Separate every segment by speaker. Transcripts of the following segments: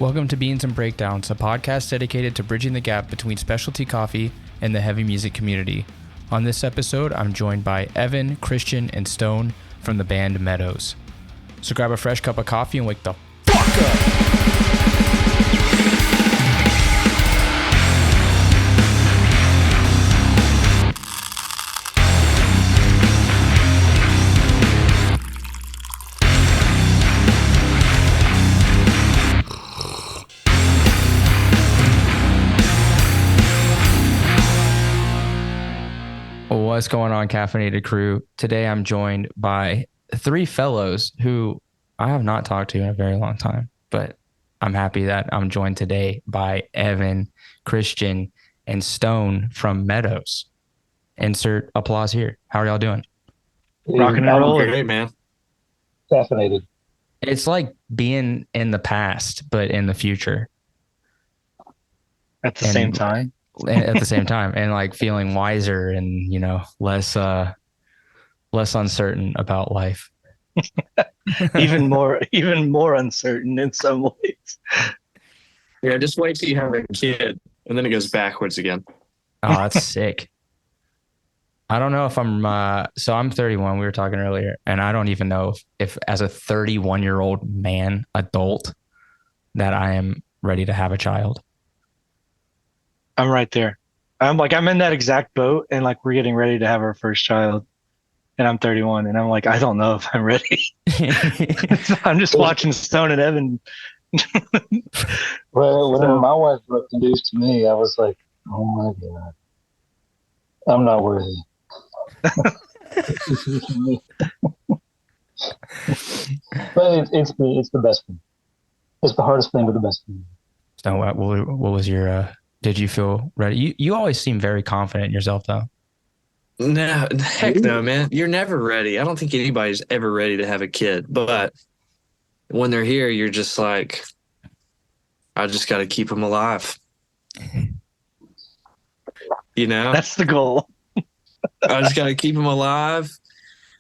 Speaker 1: Welcome to Beans and Breakdowns, a podcast dedicated to bridging the gap between specialty coffee and the heavy music community. On this episode, I'm joined by Evan, Christian, and Stone from the band Meadows. So grab a fresh cup of coffee and wake the fuck up! What's going on, caffeinated crew? Today I'm joined by three fellows who I have not talked to in a very long time, but I'm happy that I'm joined today by Evan, Christian, and Stone from Meadows. Insert applause here. How are y'all doing?
Speaker 2: Rock and roll.
Speaker 3: Great, man.
Speaker 2: Caffeinated.
Speaker 1: It's like being in the past, but in the future.
Speaker 2: At the same time?
Speaker 1: At the same time, and like feeling wiser and, you know, less uncertain about life.
Speaker 2: even more uncertain in some ways.
Speaker 3: Yeah, just wait till you have a kid, and then it goes backwards again.
Speaker 1: Oh, that's sick. I don't know if so I'm 31, we were talking earlier, and I don't even know if as a 31-year-old man, adult, that I am ready to have a child.
Speaker 2: I'm right there. I'm in that exact boat, and like we're getting ready to have our first child, and I'm 31, and I'm like, I don't know if I'm ready. I'm just watching Stone and Evan.
Speaker 4: Well, when my wife broke the news to me, I was like, oh my God, I'm not worthy. But it's the best thing. It's the hardest thing, but the best thing.
Speaker 1: So what was your did you feel ready? You always seem very confident in yourself, though.
Speaker 3: No, heck no, man. You're never ready. I don't think anybody's ever ready to have a kid. But when they're here, you're just like, I just got to keep them alive. You know?
Speaker 2: That's the goal.
Speaker 3: I just got to keep them alive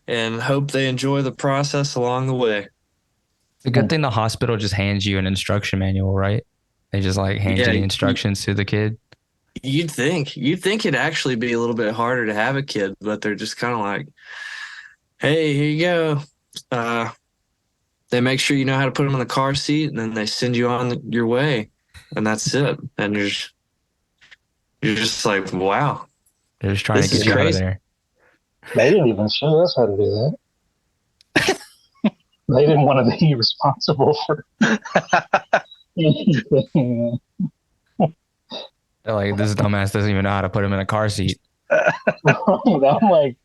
Speaker 3: and hope they enjoy the process along the way.
Speaker 1: It's a good thing the hospital just hands you an instruction manual, right? They just like hand you the instructions to the kid.
Speaker 3: You'd think it'd actually be a little bit harder to have a kid, but they're just kind of like, hey, here you go. They make sure you know how to put them in the car seat, and then they send you on your way, and that's it. And you're just like, wow.
Speaker 1: They're just trying to get you out of there.
Speaker 4: They didn't even show us how to do that. They didn't want to be responsible for anything.
Speaker 1: They're like, this dumbass doesn't even know how to put him in a car seat.
Speaker 4: I'm like,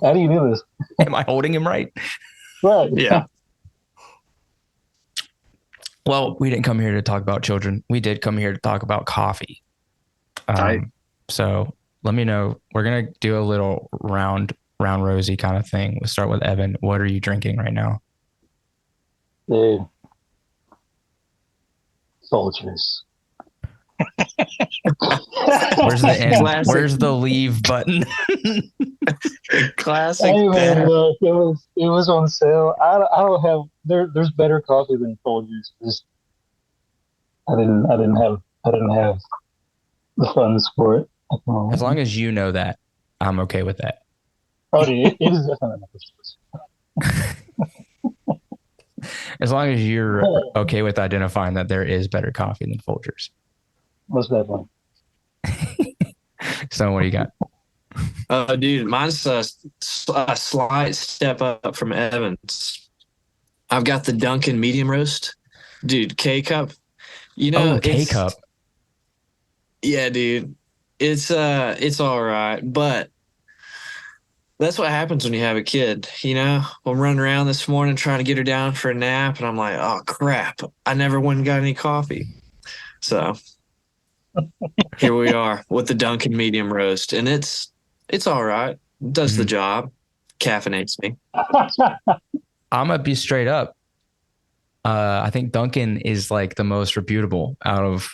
Speaker 4: how do you do this?
Speaker 1: Am I holding him right?
Speaker 4: Right.
Speaker 3: Yeah.
Speaker 1: Well, we didn't come here to talk about children. We did come here to talk about coffee. So let me know. We're going to do a little round rosy kind of thing. We'll start with Evan. What are you drinking right now?
Speaker 4: Dude. Soldiers.
Speaker 1: Where's the end? Classic. Where's the leave button?
Speaker 3: Classic.
Speaker 4: Hey, man, look, it was on sale. I don't have there's better coffee than Folgers. Just I didn't have the funds for it.
Speaker 1: As long as you know that, I'm okay with that.
Speaker 4: Oh, dude, it is definitely not.
Speaker 1: As long as you're okay with identifying that there is better coffee than Folgers.
Speaker 4: Most definitely.
Speaker 1: So what do you got?
Speaker 3: Dude, mine's a slight step up from Evan's. I've got the Dunkin' medium roast. Dude, K-Cup. You know,
Speaker 1: K-Cup.
Speaker 3: Yeah, dude. It's all right, but that's what happens when you have a kid. You know, I'm running around this morning trying to get her down for a nap, and I'm like, oh crap, I never went and got any coffee. So here we are with the Dunkin' medium roast, and it's all right. It does the job. Caffeinates me.
Speaker 1: I'm gonna be straight up. I think Dunkin' is like the most reputable out of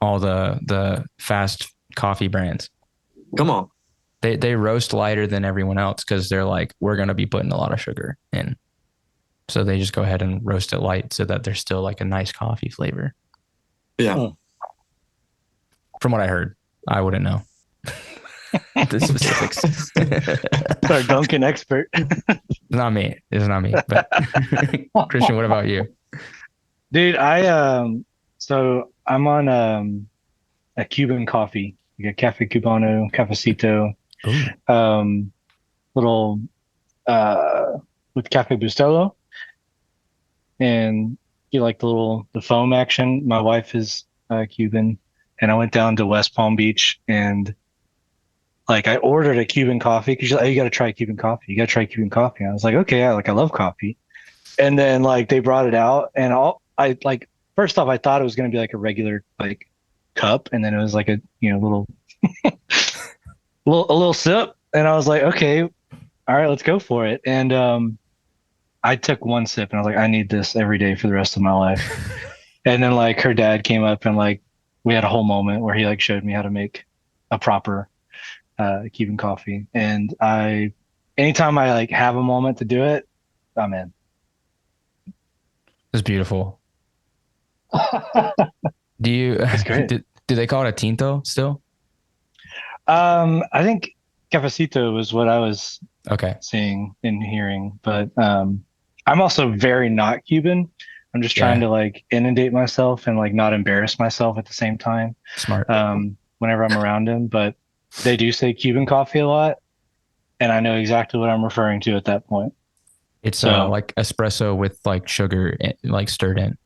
Speaker 1: all the fast coffee brands.
Speaker 3: Come on.
Speaker 1: They roast lighter than everyone else because they're like, we're going to be putting a lot of sugar in. So they just go ahead and roast it light so that there's still like a nice coffee flavor.
Speaker 3: Yeah.
Speaker 1: From what I heard, I wouldn't know the specifics.
Speaker 2: Our Dunkin' expert.
Speaker 1: It's not me. It's not me. But Christian, what about you?
Speaker 2: Dude, so I'm on a Cuban coffee, like a Cafe Cubano, Cafecito,
Speaker 1: Ooh.
Speaker 2: little with Cafe Bustelo, and you like the foam action. My wife is Cuban, and I went down to West Palm Beach and like I ordered a Cuban coffee because you got to try Cuban coffee. You got to try Cuban coffee. And I was like, okay, I love coffee. And then like they brought it out, and I like first off I thought it was gonna be like a regular like cup, and then it was like a little a little sip, and I was like, okay, all right, let's go for it. And I took one sip, and I was like, I need this every day for the rest of my life. And then like her dad came up, and like we had a whole moment where he like showed me how to make a proper Cuban coffee. And anytime I like have a moment to do it, I'm in.
Speaker 1: It's beautiful. Do you?
Speaker 2: That's great.
Speaker 1: Do they call it a tinto still?
Speaker 2: I think Cafecito was what I was
Speaker 1: Okay.
Speaker 2: seeing and hearing, but I'm also very not Cuban. I'm just trying to like inundate myself and like not embarrass myself at the same time.
Speaker 1: Smart.
Speaker 2: Whenever I'm around him, but they do say Cuban coffee a lot, and I know exactly what I'm referring to at that point.
Speaker 1: It's like espresso with like sugar like stirred in.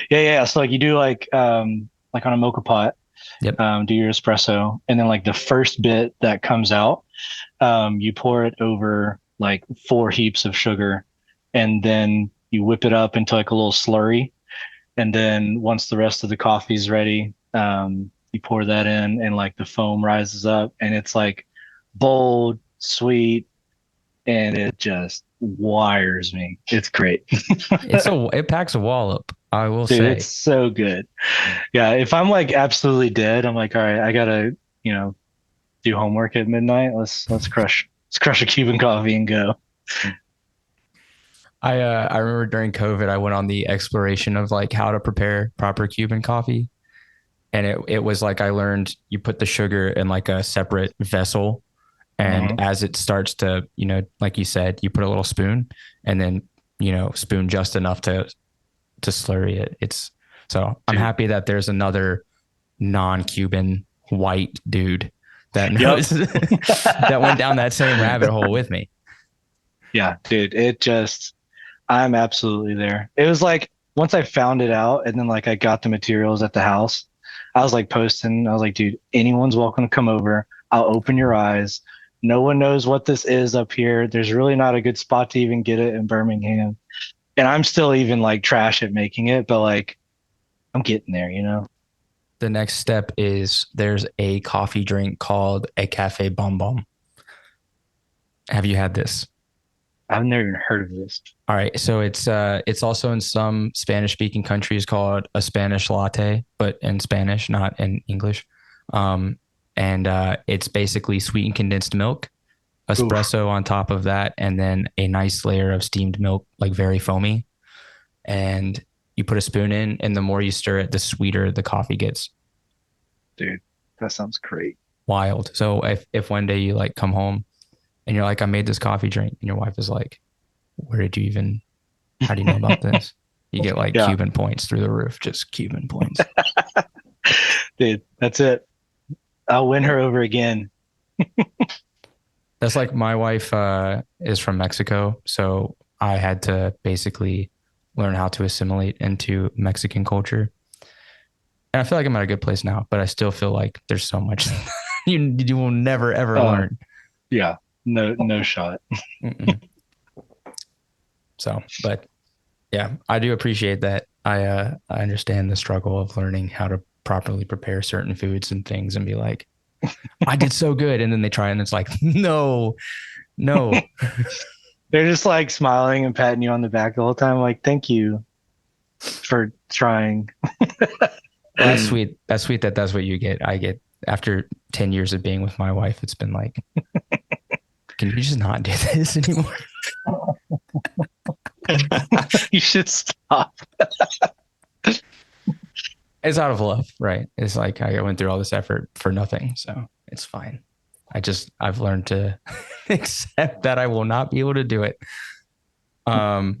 Speaker 2: Yeah. So like you do like on a mocha pot.
Speaker 1: Yep.
Speaker 2: Do your espresso, and then like the first bit that comes out, you pour it over like 4 heaps of sugar, and then you whip it up into like a little slurry. And then once the rest of the coffee is ready, you pour that in, and like the foam rises up, and it's like bold, sweet, and it just wires me. It's great.
Speaker 1: It packs a wallop, I will
Speaker 2: Dude,
Speaker 1: say.
Speaker 2: it's so good. Yeah, if I'm like absolutely dead, I'm like, all right, I gotta, do homework at midnight. Let's crush a Cuban coffee and go.
Speaker 1: I remember during COVID, I went on the exploration of like how to prepare proper Cuban coffee. And it was like I learned you put the sugar in like a separate vessel. And as it starts to, like you said, you put a little spoon and then, spoon just enough to slurry it. I'm happy that there's another non-Cuban white dude that knows that went down that same rabbit hole with me.
Speaker 2: Yeah, dude, I'm absolutely there. It was like once I found it out and then like I got the materials at the house, I was like posting, I was like, dude, anyone's welcome to come over. I'll open your eyes. No one knows what this is up here. There's really not a good spot to even get it in Birmingham. And I'm still even like trash at making it, but like I'm getting there,
Speaker 1: The next step is there's a coffee drink called a Cafe Bonbon. Have you had this?
Speaker 2: I've never even heard of this.
Speaker 1: All right. So it's also in some Spanish speaking countries called a Spanish latte, but in Spanish, not in English. It's basically sweetened condensed milk, espresso on top of that, and then a nice layer of steamed milk, like very foamy. And you put a spoon in, and the more you stir it, the sweeter the coffee gets.
Speaker 2: Dude, that sounds great.
Speaker 1: Wild. So if one day you like come home and you're like, I made this coffee drink, and your wife is like, how do you know about this? You get like Cuban points through the roof, just Cuban points.
Speaker 2: Dude, that's it. I'll win her over again.
Speaker 1: That's like my wife is from Mexico. So I had to basically learn how to assimilate into Mexican culture. And I feel like I'm at a good place now, but I still feel like there's so much you will never, ever learn.
Speaker 2: Yeah, no shot.
Speaker 1: So, but yeah, I do appreciate that. I understand the struggle of learning how to properly prepare certain foods and things and be like, I did so good. And then they try and it's like, no.
Speaker 2: They're just like smiling and patting you on the back the whole time. Like, thank you for trying.
Speaker 1: That's sweet. That's sweet that's what you get. I get after 10 years of being with my wife. It's been like, can you just not do this anymore?
Speaker 2: You should stop.
Speaker 1: It's out of love, right? It's like I went through all this effort for nothing, so it's fine. I've learned to accept that I will not be able to do it. I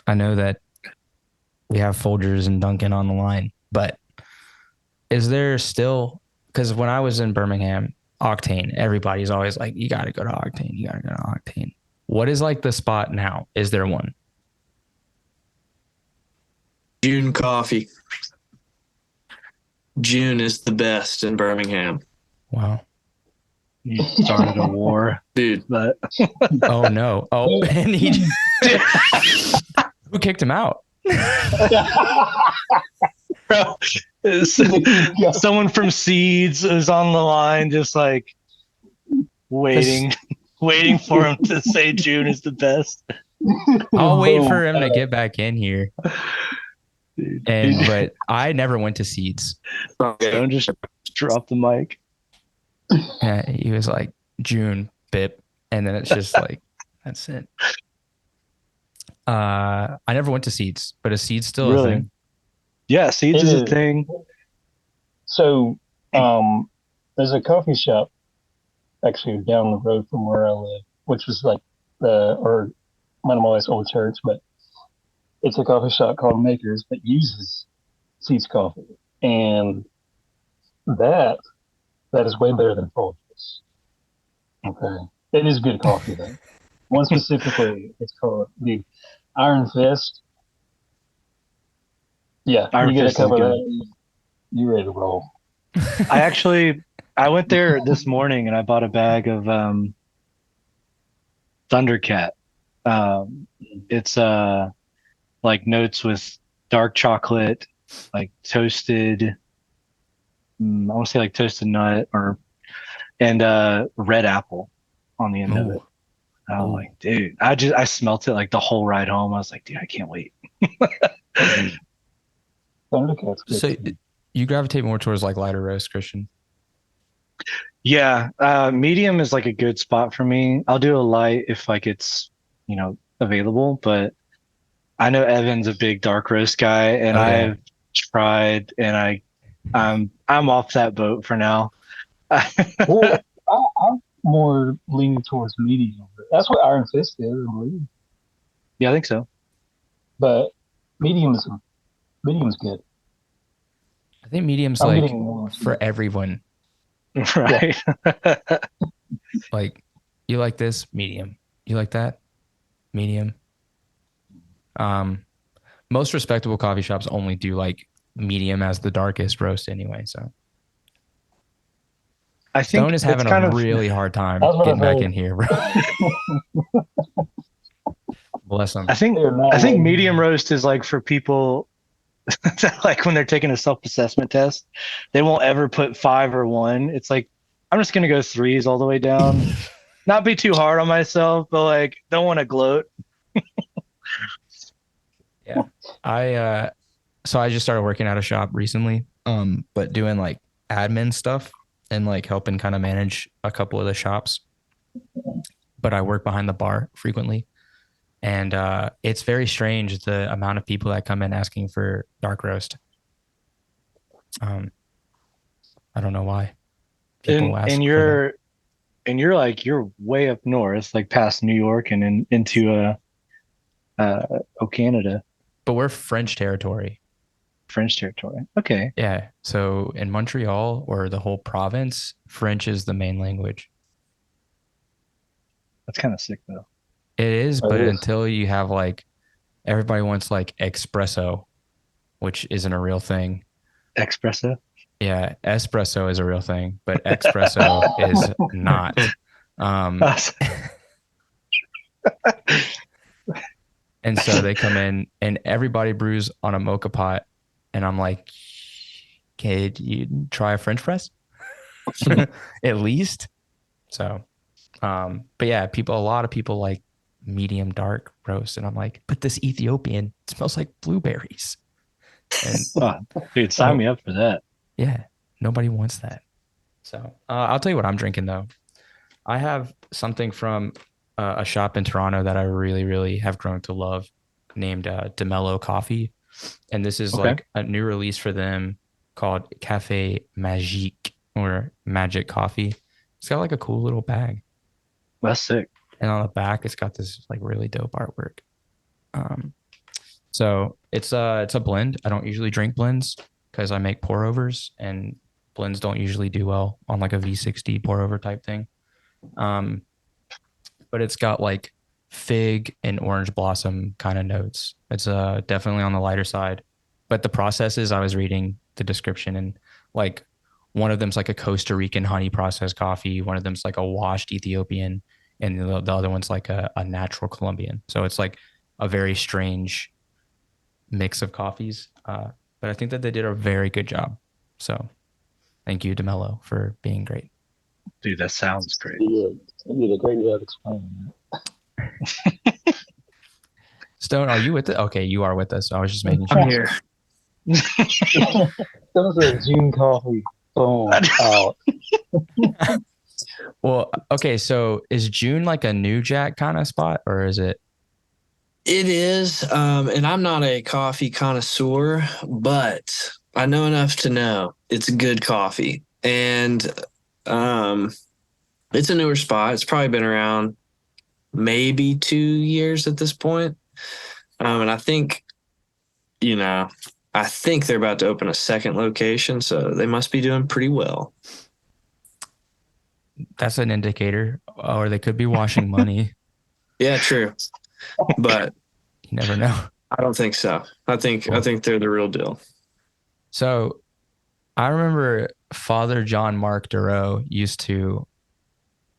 Speaker 1: know that we have Folgers and Duncan on the line, but is there still, because when I was in Birmingham, Octane, everybody's always like, you got to go to Octane. You got to go to Octane. What is like the spot now? Is there one?
Speaker 3: June coffee. June is the best in Birmingham.
Speaker 1: Wow.
Speaker 2: You started a war,
Speaker 3: dude.
Speaker 2: But
Speaker 1: oh no. Oh, and he who kicked him out?
Speaker 2: Bro, someone from Seeds is on the line, just like waiting for him to say June is the best.
Speaker 1: I'll wait for him to get back in here. But I never went to Seeds.
Speaker 2: Don't just drop the mic.
Speaker 1: Yeah, he was like June Bip, and then it's just like that's it. I never went to Seeds, but is Seeds still a thing?
Speaker 2: Yeah, Seeds is a thing.
Speaker 4: So, there's a coffee shop actually down the road from where I live, which was like or Minimalist Old Church, but it's a coffee shop called Makers that uses Seeds coffee, and that is way better than Folgers. Okay, it is good coffee though. One specifically, it's called the Iron Fist. Yeah,
Speaker 2: Iron
Speaker 4: you get
Speaker 2: Fist
Speaker 4: a cup of
Speaker 2: is good.
Speaker 4: that, you ready to roll.
Speaker 2: I went there this morning and I bought a bag of Thundercat. It's like notes with dark chocolate, like toasted. I want to say like toasted nut and red apple on the end of it. I was like, dude, I smelt it like the whole ride home. I was like, dude, I can't wait.
Speaker 4: Thundercat's good.
Speaker 1: So you gravitate more towards like lighter roast, Christian?
Speaker 2: Yeah, medium is like a good spot for me. I'll do a light if like it's available, but I know Evan's a big dark roast guy, and I've tried, and I'm off that boat for now.
Speaker 4: Well, I'm more leaning towards medium. That's what Iron Fist is, I believe.
Speaker 2: Yeah, I think so.
Speaker 4: But medium's good.
Speaker 1: I think medium's like for everyone.
Speaker 2: Right.
Speaker 1: Yeah. Like, you like this? Medium. You like that? Medium. Most respectable coffee shops only do like medium as the darkest roast anyway. So
Speaker 2: I think
Speaker 1: Stone is having a really hard time getting back in here, bro. Bless him.
Speaker 2: I think medium roast is like for people that like when they're taking a self-assessment test, they won't ever put 5 or 1. It's like, I'm just gonna go 3s all the way down. Not be too hard on myself, but like don't want to gloat.
Speaker 1: Yeah. So I just started working at a shop recently, but doing like admin stuff and like helping kind of manage a couple of the shops. But I work behind the bar frequently. And it's very strange the amount of people that come in asking for dark roast. I don't know why.
Speaker 2: And you're like you're way up north, like past New York and into Canada.
Speaker 1: But we're French territory.
Speaker 2: French territory. Okay.
Speaker 1: Yeah. So in Montreal or the whole province, French is the main language.
Speaker 2: That's kind of sick though.
Speaker 1: It is, but until you have like, everybody wants like espresso, which isn't a real thing.
Speaker 2: Espresso?
Speaker 1: Yeah, espresso is a real thing, but espresso is not. And so they come in and everybody brews on a mocha pot. And I'm like, can you try a French press? At least. So, but yeah, a lot of people like medium dark roast. And I'm like, but this Ethiopian smells like blueberries. And
Speaker 2: dude, sign me up for that.
Speaker 1: Yeah, nobody wants that. So I'll tell you what I'm drinking though. I have something from a shop in Toronto that I really, really have grown to love named Mello Coffee. And this is
Speaker 2: Okay.
Speaker 1: like a new release for them called Cafe Magique or Magic Coffee. It's got like a cool little bag.
Speaker 2: That's sick.
Speaker 1: And on the back, it's got this like really dope artwork. Um, so it's a blend. I don't usually drink blends because I make pour overs and blends don't usually do well on like a V60 pour over type thing. Um, but it's got like fig and orange blossom kind of notes. It's definitely on the lighter side. But the processes, I was reading the description, and like one of them's like a Costa Rican honey processed coffee, one of them's like a washed Ethiopian, and the other one's like a natural Colombian. So it's like a very strange mix of coffees. But I think that they did a very good job. So thank you, DeMello, for being great.
Speaker 2: Dude, that sounds great.
Speaker 4: You did a great job explaining that.
Speaker 1: Stone, are you with it? Okay, you are with us. So I was just making sure.
Speaker 3: I'm here.
Speaker 4: That was a June coffee. Boom. Out.
Speaker 1: Well, okay, so is June like a New Jack kind of spot, or is it?
Speaker 3: It is, and I'm not a coffee connoisseur, but I know enough to know it's good coffee. And it's a newer spot. It's probably been around maybe 2 years at this point. And I think, I think they're about to open a second location, so they must be doing pretty well.
Speaker 1: That's an indicator, or they could be washing money.
Speaker 3: Yeah, true. But
Speaker 1: You never know.
Speaker 3: I don't think so. I think they're the real deal.
Speaker 1: So I remember Father John Mark Dureau used to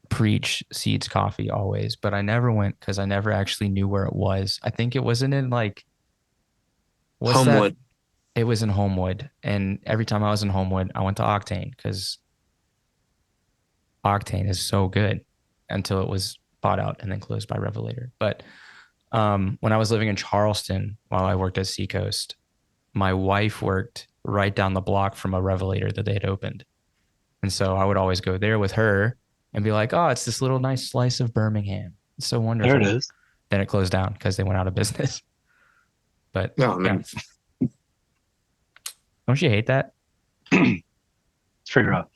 Speaker 1: preach Seeds Coffee always, but I never went because I never actually knew where it was. I think it wasn't in like
Speaker 3: Homewood.
Speaker 1: It was in Homewood, and every time I was in Homewood, I went to Octane because Octane is so good until it was bought out and then closed by Revelator. But when I was living in Charleston while I worked at Seacoast, my wife worked right down the block from a Revelator that they had opened. And so I would always go there with her and be like, oh, it's this little nice slice of Birmingham. It's so wonderful.
Speaker 2: There it is.
Speaker 1: Then it closed down because they went out of business. But
Speaker 3: Oh, man.
Speaker 1: yeah. Don't you hate that?
Speaker 2: It's pretty rough.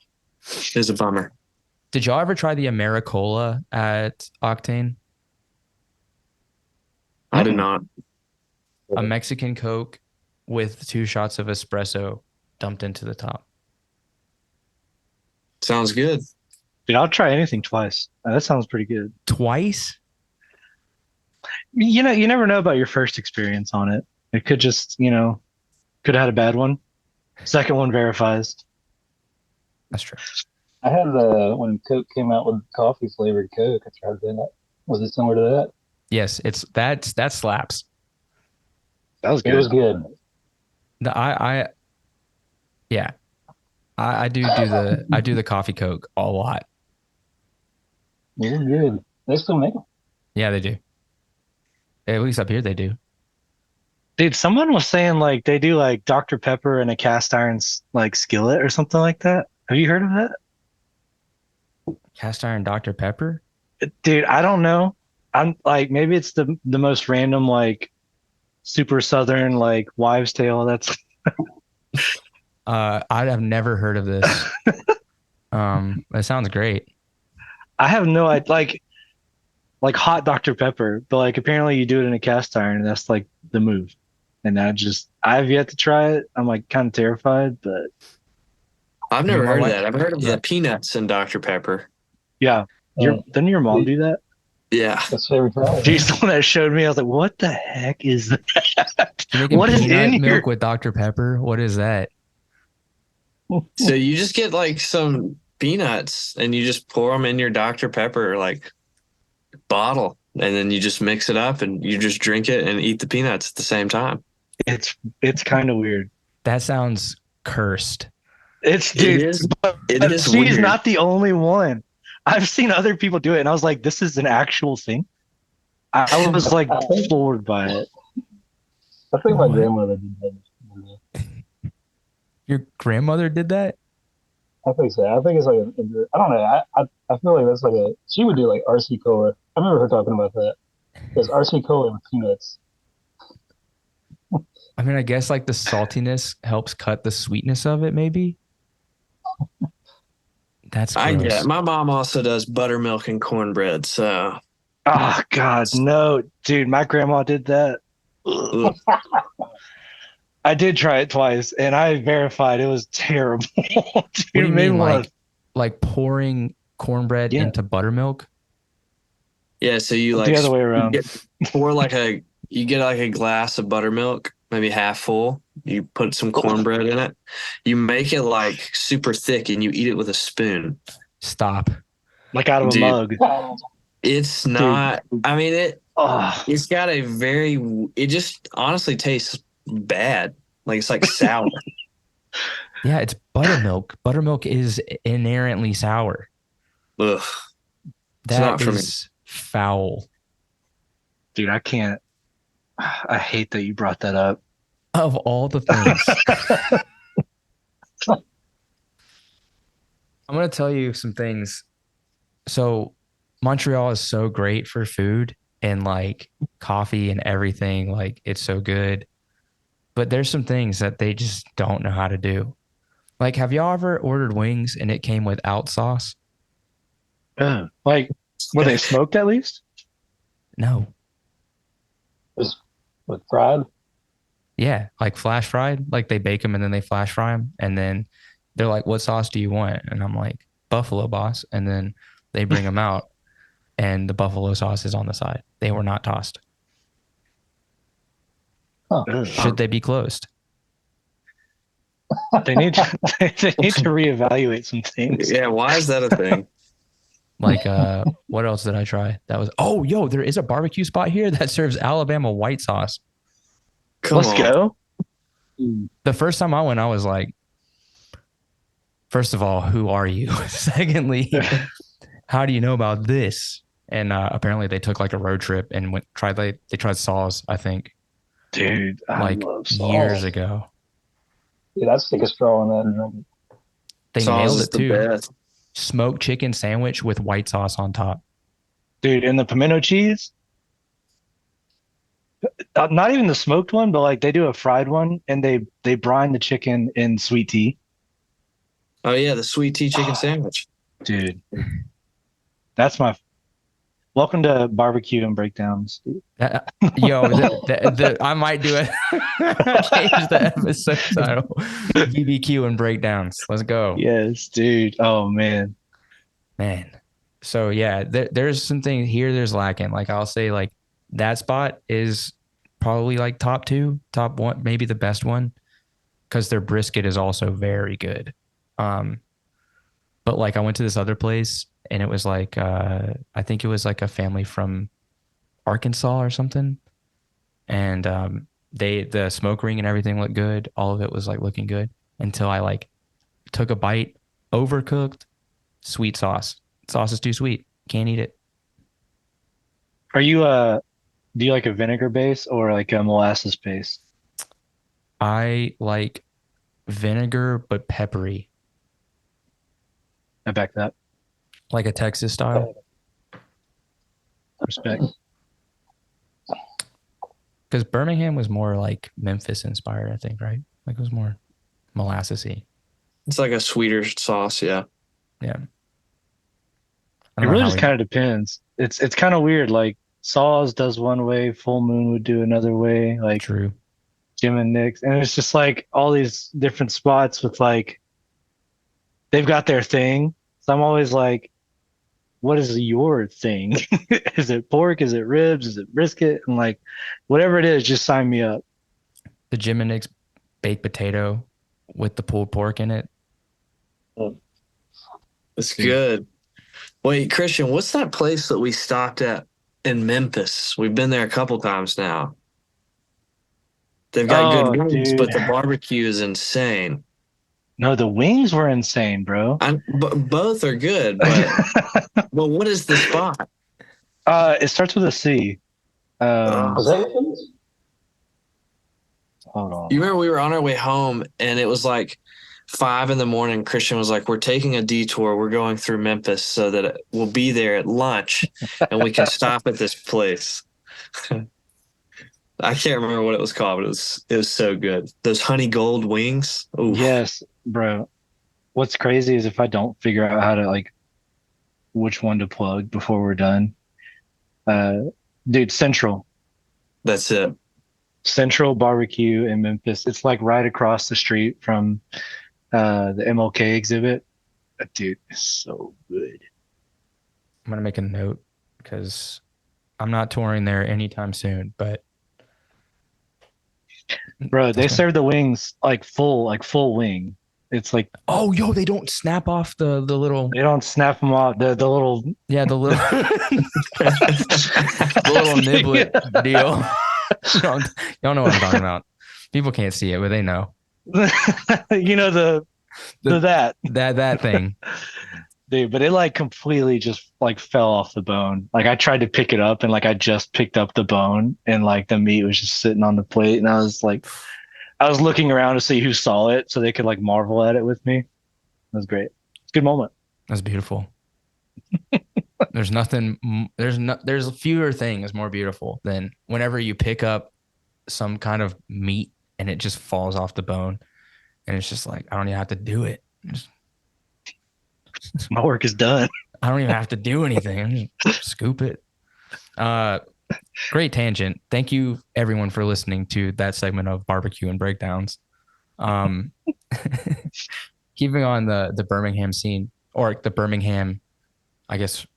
Speaker 3: It's a bummer.
Speaker 1: Did y'all ever try the Americola at Octane?
Speaker 3: I did not.
Speaker 1: A Mexican Coke with 2 shots of espresso dumped into the top.
Speaker 3: Sounds good.
Speaker 2: Dude, I'll try anything twice. That sounds pretty good.
Speaker 1: Twice?
Speaker 2: You never know about your first experience on it. It could just, could have had a bad one. Second one verifies.
Speaker 1: That's true.
Speaker 4: I had when Coke came out with coffee flavored Coke. I tried that. Was it similar to that?
Speaker 1: Yes, that slaps.
Speaker 2: That was good.
Speaker 4: It was good.
Speaker 1: I do the coffee Coke a lot.
Speaker 4: It was good. They still make them.
Speaker 1: Yeah, they do. At least up here they do.
Speaker 2: Dude, someone was saying like they do like Dr. Pepper in a cast iron like skillet or something like that. Have you heard of that?
Speaker 1: Cast iron Dr. Pepper?
Speaker 2: Dude, I don't know. I'm like maybe it's the most random like super southern like wives' tale. That's
Speaker 1: I have never heard of this. It sounds great.
Speaker 2: I have no idea. Like hot Dr. Pepper, but like apparently you do it in a cast iron, and that's like the move. And I've yet to try it. I'm like kind of terrified, but
Speaker 3: I've never
Speaker 1: My
Speaker 3: heard of
Speaker 1: wife-
Speaker 3: that. I've heard of
Speaker 1: Yeah.
Speaker 3: the peanuts in Dr. Pepper.
Speaker 2: yeah. Didn't your mom do that?
Speaker 3: Yeah.
Speaker 4: That's every time.
Speaker 2: She's the one that showed me. I was like, what the heck is that?
Speaker 1: You're making
Speaker 2: What is
Speaker 1: peanut
Speaker 2: in
Speaker 1: milk
Speaker 2: here?
Speaker 1: with Dr. Pepper? What is that?
Speaker 3: So you just get like some peanuts and you just pour them in your Dr. Pepper like bottle, and then you just mix it up and you just drink it and eat the peanuts at the same time.
Speaker 2: It's kind of weird.
Speaker 1: That sounds cursed.
Speaker 2: It's
Speaker 3: It
Speaker 2: dude.
Speaker 3: is.
Speaker 2: But
Speaker 3: It is
Speaker 2: she's
Speaker 3: weird.
Speaker 2: not the only one. I've seen other people do it, and I was like, this is an actual thing. I was like floored by it.
Speaker 4: I think my grandmother did that.
Speaker 1: Your grandmother did that?
Speaker 4: I think so. I think it's like I don't know. I feel like that's like she would do like RC cola. I remember her talking about that. There's RC cola with peanuts.
Speaker 1: I mean, I guess like the saltiness helps cut the sweetness of it, maybe. That's
Speaker 3: I get it.
Speaker 1: gross.
Speaker 3: My mom also does buttermilk and cornbread. So,
Speaker 2: Oh God, no, dude, my grandma did that. Ugh.
Speaker 3: ugh.
Speaker 2: I did try it twice, and I verified it was terrible. Dude,
Speaker 1: What do you
Speaker 2: it made
Speaker 1: mean,
Speaker 2: me want
Speaker 1: like pouring cornbread
Speaker 2: yeah,
Speaker 1: into buttermilk?
Speaker 3: Yeah, so you
Speaker 2: the
Speaker 3: like
Speaker 2: other way
Speaker 3: you
Speaker 2: around.
Speaker 3: get pour like you get like a glass of buttermilk, maybe half full. You put some cornbread in it. You make it like super thick and you eat it with a spoon.
Speaker 1: Stop.
Speaker 2: Like out of a
Speaker 3: Dude,
Speaker 2: mug,
Speaker 3: it's
Speaker 2: dude.
Speaker 3: not I mean
Speaker 2: Oh,
Speaker 3: it's got a very it just honestly tastes bad. Like it's like sour.
Speaker 1: Yeah, it's buttermilk. Buttermilk is inherently sour.
Speaker 3: Ugh. It's
Speaker 1: That
Speaker 3: not for me.
Speaker 1: is foul.
Speaker 2: dude, I can't. I hate that you brought that up.
Speaker 1: Of all the things, I'm going to tell you some things. So, Montreal is so great for food and like coffee and everything. Like, it's so good. But there's some things that they just don't know how to do. Like, have y'all ever ordered wings and it came without sauce?
Speaker 2: Ugh. Like, were they smoked at least?
Speaker 1: No.
Speaker 4: Just with fried.
Speaker 1: Yeah, like flash fried. Like they bake them and then they flash fry them. And then they're like, what sauce do you want? And I'm like, buffalo boss. And then they bring them out and the buffalo sauce is on the side. They were not tossed.
Speaker 4: Huh.
Speaker 2: Ugh.
Speaker 1: Should they be closed?
Speaker 2: They need to, they need to reevaluate some things.
Speaker 3: Yeah, why is that a thing?
Speaker 1: Like, what else did I try? That was, oh, yo, there is a barbecue spot here that serves Alabama white sauce.
Speaker 3: Come
Speaker 2: Let's
Speaker 3: on.
Speaker 2: go.
Speaker 1: The first time I went, I was like, first of all, who are you? Secondly, how do you know about this? And apparently they took like a road trip and they tried Saws, I think,
Speaker 2: Dude, I
Speaker 1: like
Speaker 2: love sauce.
Speaker 1: years ago.
Speaker 4: Yeah, that's stick a straw in that and drink it.
Speaker 1: They
Speaker 3: Sauce
Speaker 1: nailed
Speaker 3: is
Speaker 1: it
Speaker 3: the
Speaker 1: too.
Speaker 3: best.
Speaker 1: Smoked chicken sandwich with white sauce on top.
Speaker 2: Dude, and the pimento cheese, not even the smoked one, but like they do a fried one and they brine the chicken in sweet tea.
Speaker 3: Oh yeah, the sweet tea chicken sandwich.
Speaker 2: Dude, that's my welcome to barbecue and breakdowns. Dude.
Speaker 1: I might do it. Change the episode title. BBQ and breakdowns. Let's go.
Speaker 2: Yes, dude. Oh man.
Speaker 1: Man. So yeah, there's something here there's lacking. Like I'll say like that spot is probably like top two, top one, maybe the best one, because their brisket is also very good. But like I went to this other place and it was like I think it was like a family from Arkansas or something. And the smoke ring and everything looked good. All of it was like looking good until I like took a bite, overcooked, sweet sauce. Sauce is too sweet. Can't eat it.
Speaker 2: Are you do you like a vinegar base or like a molasses base?
Speaker 1: I like vinegar but peppery,
Speaker 2: I back that.
Speaker 1: like a Texas style.
Speaker 2: Respect.
Speaker 1: Because Birmingham was more like Memphis inspired, I think, right? Like it was more molassesy.
Speaker 3: It's like a sweeter sauce, yeah.
Speaker 1: Yeah. I
Speaker 2: It
Speaker 1: don't know
Speaker 2: really
Speaker 1: how
Speaker 2: just kind of depends. It's kind of weird. Like Saws does one way, Full Moon would do another way, like
Speaker 1: true.
Speaker 2: Jim and Nick's, and it's just like all these different spots with like they've got their thing. So I'm always like, what is your thing? Is it pork? Is it ribs? Is it brisket? And like, whatever it is, just sign me up.
Speaker 1: The Jim and Nick's baked potato with the pulled pork in it.
Speaker 3: It's good. Wait, Christian, what's that place that we stopped at in Memphis? We've been there a couple times now. They've got
Speaker 2: Oh,
Speaker 3: good wings,
Speaker 2: dude.
Speaker 3: but the barbecue is insane.
Speaker 2: No, the wings were insane, bro.
Speaker 3: Both are good, but well, what is the spot?
Speaker 2: It starts with a C.
Speaker 4: Was that
Speaker 2: Hold on.
Speaker 3: You remember we were on our way home and it was like 5 a.m, Christian was like, "We're taking a detour. We're going through Memphis so that we'll be there at lunch and we can stop at this place." I can't remember what it was called, but it was so good. Those honey gold wings. Oof.
Speaker 2: Yes, bro. What's crazy is if I don't figure out how to like which one to plug before we're done. Dude,
Speaker 3: That's it.
Speaker 2: Central Barbecue in Memphis. It's like right across the street from the MLK exhibit. Dude, it's so good.
Speaker 1: I'm gonna make a note because I'm not touring there anytime soon. But
Speaker 2: Bro, they serve the wings like full wing. It's like,
Speaker 1: oh, yo, they don't snap off the little.
Speaker 2: they don't snap them off. The little
Speaker 1: Yeah, the little the little niblet deal. Y'all know what I'm talking about. People can't see it, but they know.
Speaker 2: you know
Speaker 1: that thing.
Speaker 2: Dude, but it like completely just like fell off the bone. Like I tried to pick it up and like I just picked up the bone and like the meat was just sitting on the plate and I was looking around to see who saw it so they could like marvel at it with me. It was great. It's a good moment.
Speaker 1: That's beautiful. There's nothing. There's fewer things more beautiful than whenever you pick up some kind of meat and it just falls off the bone, and it's just like I don't even have to do it.
Speaker 2: My work is done.
Speaker 1: I don't even have to do anything. Just scoop it. Great tangent. Thank you everyone for listening to that segment of Barbecue and Breakdowns. Keeping on the Birmingham scene, or the Birmingham, I guess,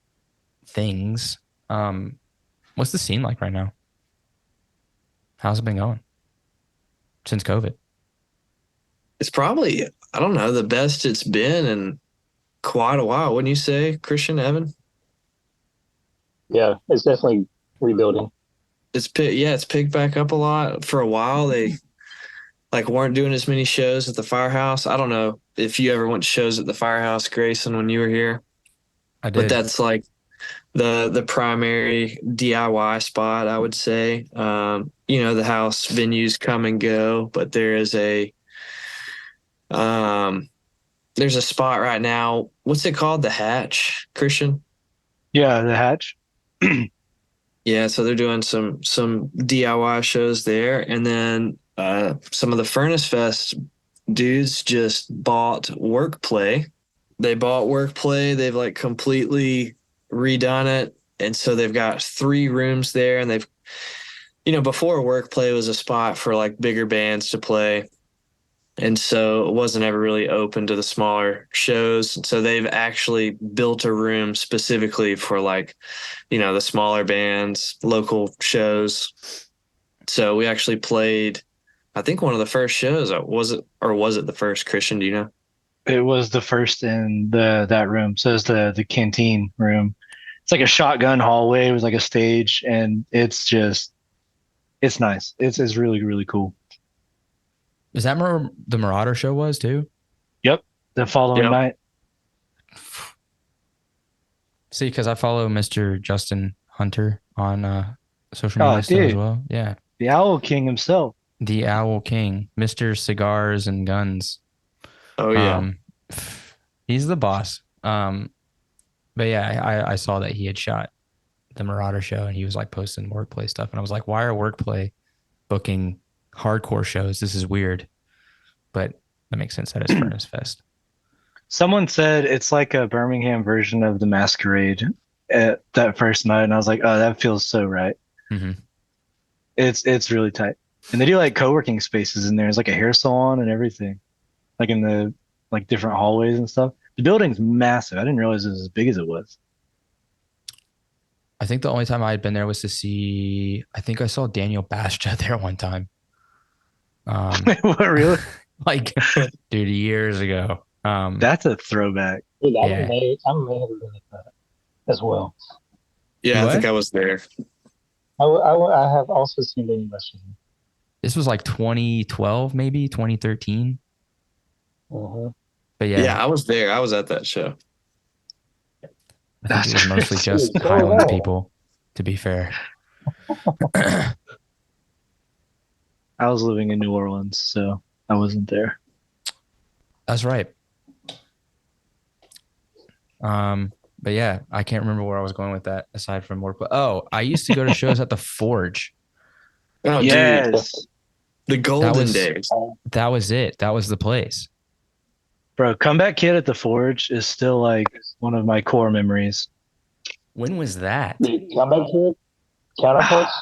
Speaker 1: things. What's the scene like right now? How's it been going since COVID?
Speaker 3: It's probably, I don't know, the best it's been in quite a while. Wouldn't you say, Christian, Evan?
Speaker 4: Yeah, it's definitely rebuilding.
Speaker 3: It's picked back up a lot. For a while, they like weren't doing as many shows at the Firehouse. I don't know if you ever went to shows at the Firehouse, Grayson, when you were here.
Speaker 1: I did.
Speaker 3: But that's like the primary DIY spot, I would say. The house venues come and go, but there's a spot right now. What's it called? The Hatch, Christian?
Speaker 2: Yeah, the Hatch.
Speaker 3: Yeah, so they're doing some DIY shows there, and then some of the Furnace Fest dudes just bought Workplay. They bought Workplay. They've like completely redone it, and so they've got 3 rooms there. And they've, before Workplay was a spot for like bigger bands to play, and so it wasn't ever really open to the smaller shows. So they've actually built a room specifically for like, the smaller bands, local shows. So we actually played, I think, one of the first shows. Was it the first, Christian? Do you know?
Speaker 2: It was the first in that room. So it's the canteen room. It's like a shotgun hallway. It was like a stage, and it's nice. It's really, really cool.
Speaker 1: Is that where the Marauder show was too?
Speaker 2: Yep. The following night.
Speaker 1: See, because I follow Mr. Justin Hunter on social media stuff as well. Yeah.
Speaker 2: The Owl King himself.
Speaker 1: The Owl King, Mr. Cigars and Guns.
Speaker 3: Oh yeah.
Speaker 1: He's the boss. But yeah, I saw that he had shot the Marauder show and he was like posting Workplay stuff. And I was like, why are Workplay booking hardcore shows? This is weird. But that makes sense that it's Furnace Fest.
Speaker 2: Someone said it's like a Birmingham version of the Masquerade at that first night. And I was like, oh, that feels so right.
Speaker 1: Mm-hmm.
Speaker 2: It's really tight. And they do like co-working spaces in there. It's like a hair salon and everything. Like in the like different hallways and stuff. The building's massive. I didn't realize it was as big as it was.
Speaker 1: I think the only time I had been there was to see, I think I saw Daniel Bastia there one time.
Speaker 2: What, really?
Speaker 1: Like, dude, years ago.
Speaker 2: That's a throwback.
Speaker 4: Dude, I may have been at that as well.
Speaker 3: Yeah, I think I was there.
Speaker 4: I have also seen Danny Bastia.
Speaker 1: This was like 2012, maybe 2013.
Speaker 4: Uh-huh.
Speaker 1: But yeah,
Speaker 3: I was there. I was at that show.
Speaker 1: I think it was mostly just Highlands people, to be fair.
Speaker 2: I was living in New Orleans, so I wasn't there.
Speaker 1: That's right. But yeah, I can't remember where I was going with that aside from work. But I used to go to shows at the Forge.
Speaker 3: Oh, dude,
Speaker 2: Yes,
Speaker 3: the golden
Speaker 1: was-
Speaker 3: days.
Speaker 1: That was it. That was the place.
Speaker 2: bro. Comeback Kid at the Forge is still like one of my core memories.
Speaker 1: When was that?
Speaker 4: The comeback kid, counterparts.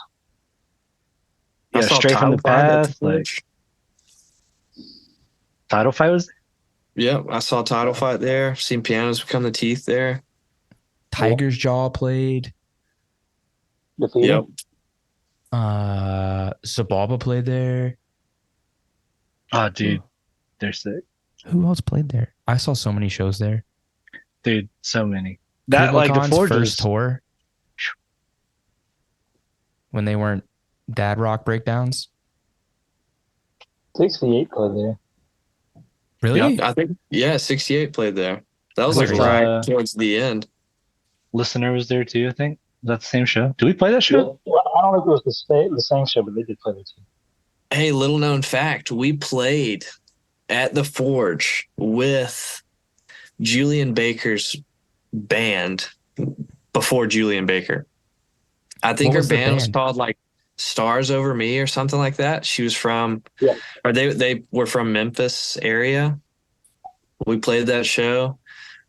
Speaker 3: I
Speaker 2: Yeah,
Speaker 3: saw
Speaker 2: straight from the
Speaker 3: Title Fight at
Speaker 2: past. Like
Speaker 3: Forge.
Speaker 2: Title Fight was.
Speaker 3: Yep, I saw Title Fight there. Seen Pianos Become the Teeth there.
Speaker 1: Tiger's Jaw played.
Speaker 4: Defeated.
Speaker 3: Yep.
Speaker 1: Sababa played there.
Speaker 2: Oh, dude, they're sick,
Speaker 1: Who else played there? I saw so many shows there.
Speaker 2: dude. So many. That like the
Speaker 1: Kublai Khan's
Speaker 2: Forge was,
Speaker 1: first tour when they weren't dad rock breakdowns.
Speaker 4: 68 played there.
Speaker 1: Really?
Speaker 2: Yep.
Speaker 3: I think, 68 played there. That was
Speaker 1: That's
Speaker 3: like
Speaker 1: crazy.
Speaker 3: right towards the end.
Speaker 2: Listener was there too. I think that's the same show. Did we play that show?
Speaker 4: Well, I don't know if it was the same show, but they did play there too.
Speaker 3: Hey, little known fact, we played at the Forge with Julian Baker's band before Julian Baker. I think
Speaker 1: What
Speaker 3: her
Speaker 1: was the
Speaker 3: band was
Speaker 1: band?
Speaker 3: called like Stars Over Me or something like that. She was from,
Speaker 4: Yeah.
Speaker 3: or they were from Memphis area. We played that show.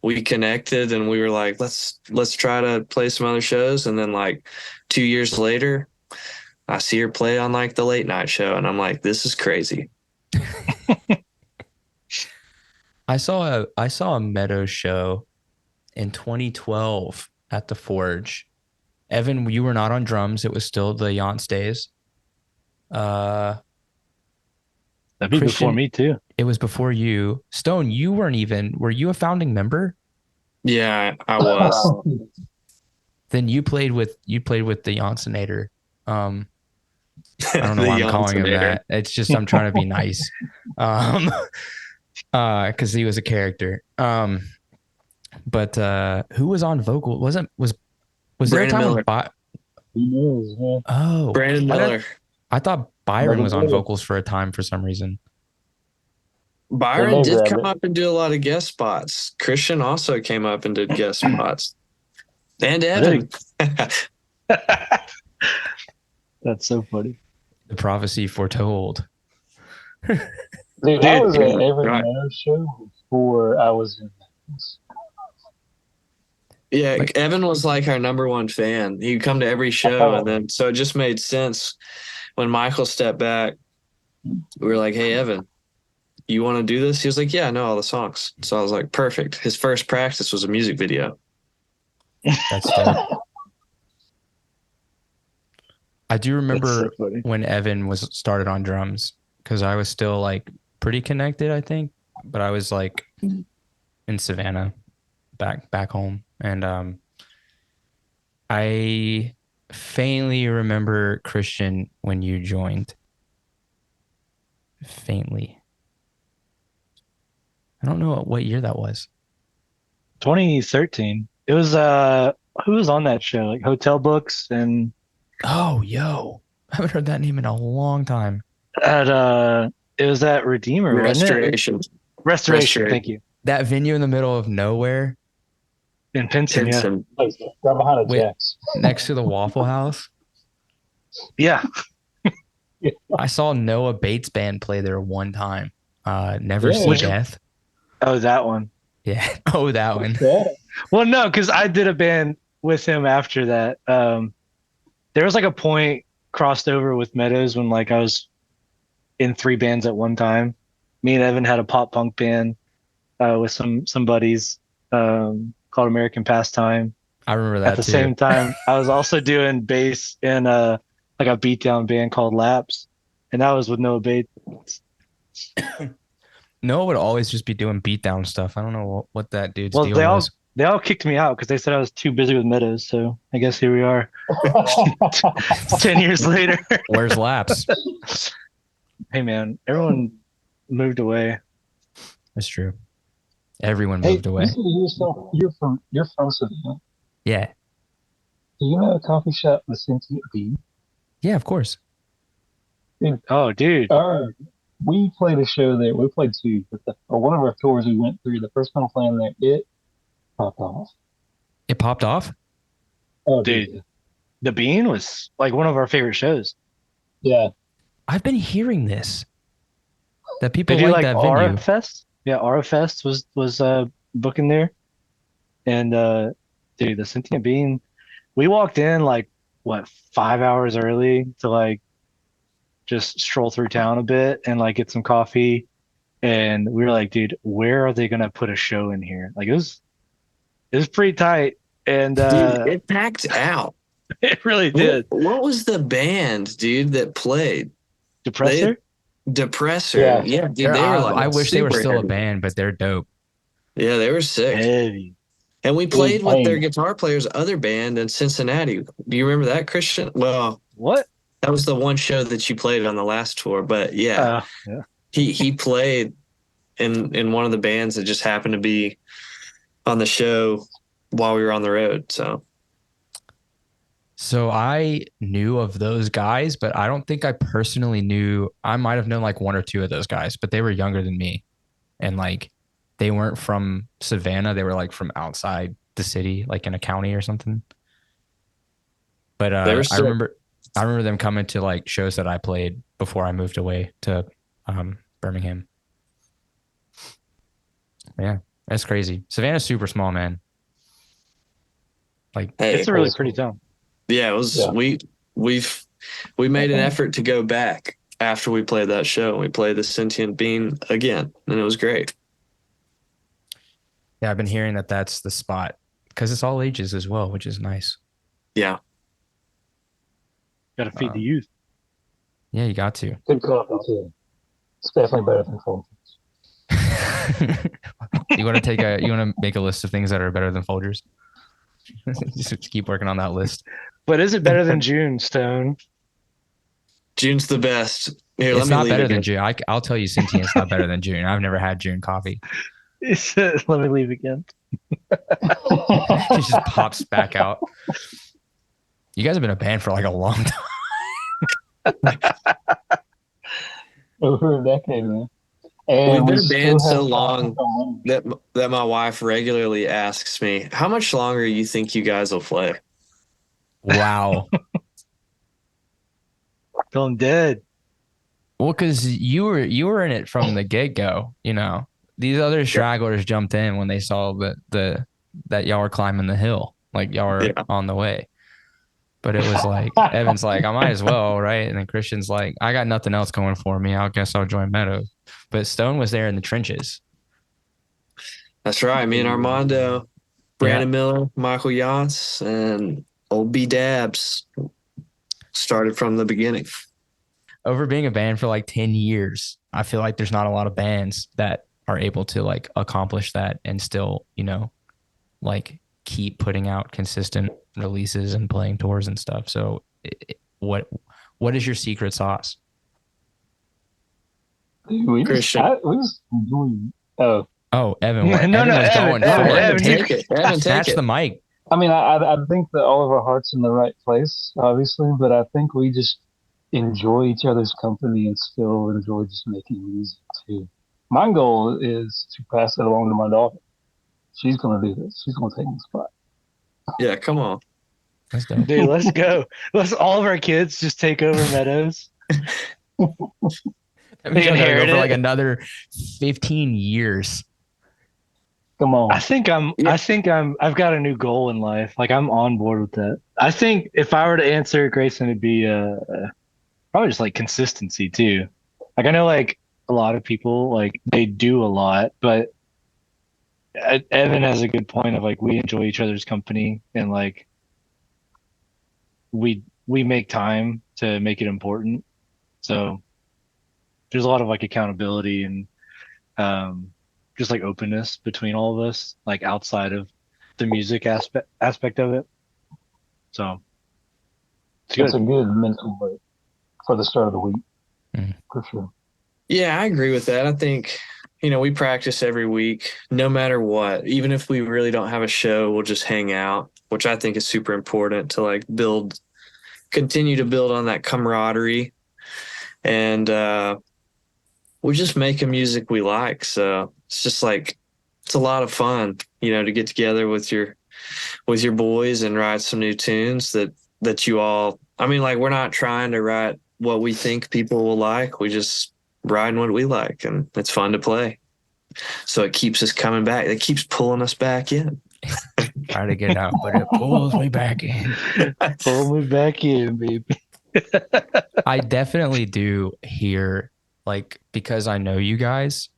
Speaker 3: We connected and we were like, let's try to play some other shows. And then like 2 years later, I see her play on like the late night show, and I'm like, this is crazy.
Speaker 1: I saw a Meadows show in 2012 at the Forge. Evan, you were not on drums. It was still the Yance days.
Speaker 2: That'd be
Speaker 1: Christian-
Speaker 2: before me too.
Speaker 1: It was before you. Stone, you weren't even. Were you a founding member?
Speaker 3: Yeah, I was.
Speaker 1: Then you played with the Jansenator. I don't know
Speaker 3: The
Speaker 1: why I'm calling him
Speaker 3: Jansenator.
Speaker 1: that. It's just I'm trying to be nice. Because he was a character. But who was on vocal? Was there a
Speaker 3: Brandon
Speaker 1: time
Speaker 3: Miller.
Speaker 1: when
Speaker 4: He knows, man.
Speaker 1: Oh,
Speaker 3: Brandon Miller.
Speaker 1: I thought Byron was on
Speaker 4: Miller.
Speaker 1: vocals for a time for some reason.
Speaker 3: Byron
Speaker 4: Well,
Speaker 3: did
Speaker 4: maybe
Speaker 3: come
Speaker 4: that-
Speaker 3: up and do a lot of guest spots. Christian also came up and did guest spots. And Evan.
Speaker 2: That's so funny.
Speaker 1: The prophecy foretold.
Speaker 4: Dude,
Speaker 2: Dude,
Speaker 4: I was at every
Speaker 3: right.
Speaker 4: Meadows show before I was in Memphis.
Speaker 3: Yeah,
Speaker 1: Like-
Speaker 3: Evan was like our number one fan. He'd come to every show, and then so it just made sense when Michael stepped back. We were like, "Hey, Evan, you want to do this?" He was like, "Yeah, I know all the songs." So I was like, "Perfect." His first practice was a music video.
Speaker 1: That's dope. I do remember
Speaker 2: That's so funny.
Speaker 1: when Evan was started on drums because I was still like pretty connected, I think, but I was like in Savannah, back home, and I faintly remember Christian when you joined. Faintly, I don't know what year that was.
Speaker 2: 2013. It was who was on that show? Like Hotel Books and
Speaker 1: Oh, yo, I haven't heard that name in a long time.
Speaker 2: at it was at Redeemer, wasn't it?
Speaker 3: Restoration.
Speaker 2: Restoration. Thank you.
Speaker 1: That venue in the middle of nowhere
Speaker 2: In Pinson, yeah.
Speaker 3: Pinson.
Speaker 4: Like, right behind the
Speaker 1: Wait.
Speaker 4: Jacks.
Speaker 1: next to the Waffle House.
Speaker 2: Yeah.
Speaker 1: I saw Noah Bates band play there one time. Never
Speaker 4: Yeah.
Speaker 1: See
Speaker 4: Which-
Speaker 1: Death.
Speaker 2: Oh, that one.
Speaker 1: Yeah. Oh, that one.
Speaker 4: Yeah.
Speaker 2: Well, no, because I did a band with him after that. There was like a point crossed over with Meadows when like I was in 3 bands at one time. Me and Evan had a pop punk band with some buddies called American Pastime.
Speaker 1: I remember that
Speaker 2: At the
Speaker 1: too.
Speaker 2: same time, I was also doing bass in like a beatdown band called Laps, and that was with Noah Bates.
Speaker 1: Noah would always just be doing beatdown stuff. I don't know what that dude's
Speaker 2: Well,
Speaker 1: deal
Speaker 2: they all
Speaker 1: was.
Speaker 2: they all kicked me out because they said I was too busy with Meadows. So I guess here we are, 10 years later.
Speaker 1: Where's Laps?
Speaker 2: Hey man, everyone moved away.
Speaker 1: That's true. Everyone
Speaker 4: Hey,
Speaker 1: moved away.
Speaker 4: you're from Savannah.
Speaker 1: Yeah.
Speaker 4: Do you know a coffee shop with sentient bee?
Speaker 1: Yeah, of course.
Speaker 2: Oh, dude.
Speaker 4: Our we played a show there. We played two, but for one of our tours we went through, the first time playing there, it popped off.
Speaker 1: It popped off?
Speaker 4: Oh,
Speaker 2: Dude,
Speaker 4: dude.
Speaker 2: the Bean was like one of our favorite shows.
Speaker 4: Yeah.
Speaker 1: I've been hearing this, that
Speaker 2: They
Speaker 1: people
Speaker 2: do
Speaker 1: like
Speaker 2: like
Speaker 1: that
Speaker 2: Aura
Speaker 1: venue.
Speaker 2: Fest. Yeah, Aura Fest was booking there. And dude, the Sentient Bean, we walked in like what 5 hours early to like just stroll through town a bit and like get some coffee. And we were like, dude, where are they gonna put a show in here? Like it was pretty tight. And
Speaker 3: Dude, it packed out.
Speaker 2: it really
Speaker 3: What,
Speaker 2: did.
Speaker 3: what was the band, dude, that played? They
Speaker 2: Depressor?
Speaker 3: Depressor.
Speaker 4: Yeah.
Speaker 3: Yeah, dude, they were
Speaker 1: I
Speaker 3: like
Speaker 1: wish they were
Speaker 3: super
Speaker 1: still a
Speaker 3: heavy.
Speaker 1: band, but they're dope.
Speaker 3: Yeah, they were sick.
Speaker 2: Heavy.
Speaker 3: And we
Speaker 4: It was,
Speaker 3: played
Speaker 4: I
Speaker 3: with their
Speaker 4: mean,
Speaker 3: guitar player's other band in Cincinnati. Do you remember that, Christian? Well,
Speaker 2: What?
Speaker 3: that was the one show that you played on the last tour. But yeah,
Speaker 2: Yeah.
Speaker 3: he played in one of the bands that just happened to be on the show while we were on the road.
Speaker 1: So I knew of those guys, but I don't think I personally knew. I might have known like one or two of those guys, but they were younger than me. And like they weren't from Savannah. They were like from outside the city, like in a county or something. But
Speaker 3: They were sick.
Speaker 1: I remember them coming to like shows that I played before I moved away to Birmingham. Yeah, that's crazy. Savannah's super small, man. Like
Speaker 3: Hey,
Speaker 2: It's a really pretty town.
Speaker 3: yeah, it was.
Speaker 4: Yeah.
Speaker 3: We made an effort to go back after we played that show. We played the Sentient Bean again, and it was great.
Speaker 1: yeah, I've been hearing that that's the spot because it's all ages as well, which is nice.
Speaker 3: Yeah,
Speaker 2: Gotta feed the youth.
Speaker 1: Yeah, you got to.
Speaker 4: good coffee too. It's definitely better than Folgers.
Speaker 1: You want to make a list of things that are better than Folgers? Just keep working on that list.
Speaker 2: But is it better than June, Stone?
Speaker 3: June's the best. Here,
Speaker 1: It's
Speaker 3: let me
Speaker 1: not
Speaker 3: leave
Speaker 1: better
Speaker 3: again.
Speaker 1: than June. I'll tell you, Sentient's not better than June. I've never had June coffee.
Speaker 2: Let me leave again.
Speaker 1: It just pops back out. You guys have been a band for like a long time.
Speaker 4: Over a decade, man. And
Speaker 3: We've been a
Speaker 4: still
Speaker 3: band so
Speaker 4: have
Speaker 3: long
Speaker 4: on.
Speaker 3: that my wife regularly asks me, "How much longer you think you guys will play?"
Speaker 1: Wow.
Speaker 2: Feeling dead.
Speaker 1: Well, because you were in it from the get go. You know, these other stragglers jumped in when they saw that y'all were climbing the hill, like y'all were on the way. But it was like Evan's like, I might as well, right? And then Christian's like, I got nothing else going for me. I guess I'll join Meadows. But Stone was there in the trenches.
Speaker 3: That's right. Me and Armando, Brandon Miller, Michael Yachts, and old B Dabs started from the beginning.
Speaker 1: Over being a band for like 10 years, I feel like there's not a lot of bands that are able to like accomplish that and still, you know, like keep putting out consistent releases and playing tours and stuff. So what is your secret sauce?
Speaker 4: We
Speaker 3: Christian.
Speaker 4: was doing,
Speaker 1: Evan, what?
Speaker 2: No,
Speaker 1: Evan was
Speaker 2: Evan,
Speaker 1: going
Speaker 2: Evan,
Speaker 1: for it.
Speaker 2: Evan,
Speaker 3: take it. Evan,
Speaker 1: Snatch
Speaker 3: take
Speaker 1: the
Speaker 3: it.
Speaker 1: mic.
Speaker 4: I mean, I think that all of our hearts in the right place, obviously, but I think we just enjoy each other's company and still enjoy just making music too. My goal is to pass it along to my daughter. She's gonna do this. She's gonna take the spot.
Speaker 3: Yeah, come on.
Speaker 1: That's dope.
Speaker 2: Dude, let's go. Let's all of our kids just take over Meadows.
Speaker 1: That means y'all gotta go
Speaker 2: inherit
Speaker 1: for
Speaker 2: it.
Speaker 1: like another 15 years.
Speaker 4: Come on.
Speaker 2: I've got a new goal in life. Like I'm on board with that. I think if I were to answer Grayson, it'd be probably just like consistency too. Like I know like a lot of people like they do a lot, but Evan has a good point of like we enjoy each other's company and like we make time to make it important. So there's a lot of like accountability and just like openness between all of us, like outside of the music aspect of it. So
Speaker 4: it's a good mental break for the start of the week, for sure.
Speaker 3: Yeah, I agree with that. I think, you know, we practice every week, no matter what. Even if we really don't have a show, we'll just hang out, which I think is super important to like continue to build on that camaraderie. And we're just making music we like. So it's just like, it's a lot of fun, to get together with your boys and write some new tunes that you all, I mean, like, we're not trying to write what we think people will like. We just writing what we like, and it's fun to play. So it keeps us coming back. It keeps pulling us back in.
Speaker 1: Try to get out, but it pulls me back in.
Speaker 2: Pull me back in, baby.
Speaker 1: I definitely do hear, like, because I know you guys.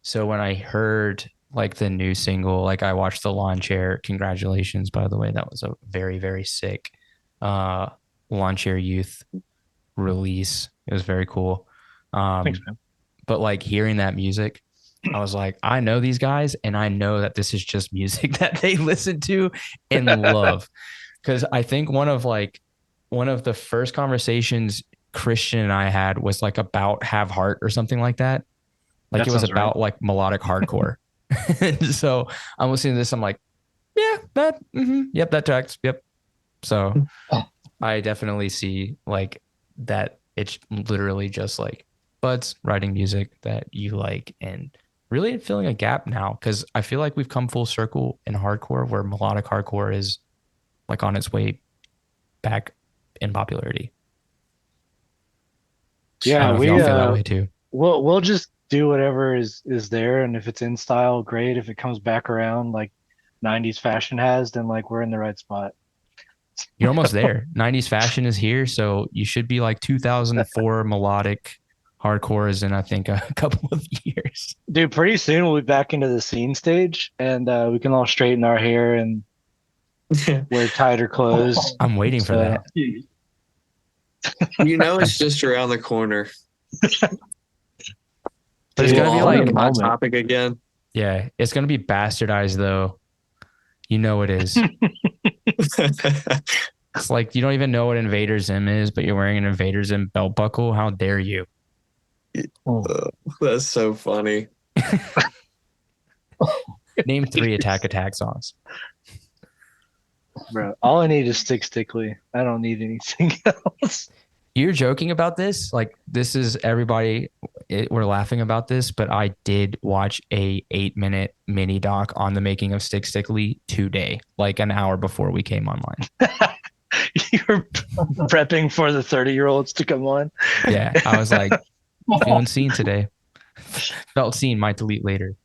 Speaker 1: So when I heard like the new single, like I watched the Lawn Chair. Congratulations, by the way. That was a very, very sick Lawn Chair Youth release. It was very cool.
Speaker 2: Thanks, man.
Speaker 1: But like hearing that music, I was like, I know these guys, and I know that this is just music that they listen to and love. Because I think one of the first conversations Christian and I had was like about Have Heart or something like that. Like
Speaker 2: That
Speaker 1: it was
Speaker 2: sounds
Speaker 1: about like melodic hardcore. So I'm listening to this. I'm like, yeah, yep, that tracks. Yep. So I definitely see like that. It's literally just like buds writing music that you like, and really filling a gap now. Cause I feel like we've come full circle in hardcore, where melodic hardcore is like on its way back in popularity. I don't
Speaker 2: Yeah,
Speaker 1: know if
Speaker 2: we
Speaker 1: y'all feel that way too.
Speaker 2: we'll just do whatever is there, and if it's in style, great. If it comes back around like 90s fashion has, then like we're in the right spot.
Speaker 1: You're almost there. 90s fashion is here. So you should be like 2004 melodic hardcore is in, I think, a couple of years.
Speaker 2: Dude, pretty soon we'll be back into the scene stage, and we can all straighten our hair and wear tighter clothes.
Speaker 1: I'm waiting for that.
Speaker 3: It's just around the corner.
Speaker 1: But it's going to be like,
Speaker 3: Hot Topic again.
Speaker 1: Yeah, it's going to be bastardized though. You know it is. It's like you don't even know what Invader Zim is, but you're wearing an Invader Zim belt buckle. How dare you?
Speaker 3: That's so funny.
Speaker 1: Name 3 Attack songs.
Speaker 2: Bro, all I need is Stickly. I don't need anything else.
Speaker 1: You're joking about this? Like, this is everybody. We're laughing about this, but I did watch a 8-minute mini doc on the making of Stickly today, like an hour before we came online.
Speaker 2: You're prepping for the 30-year-olds to come on.
Speaker 1: Yeah, I was like, feeling seen today. Felt seen, might delete later.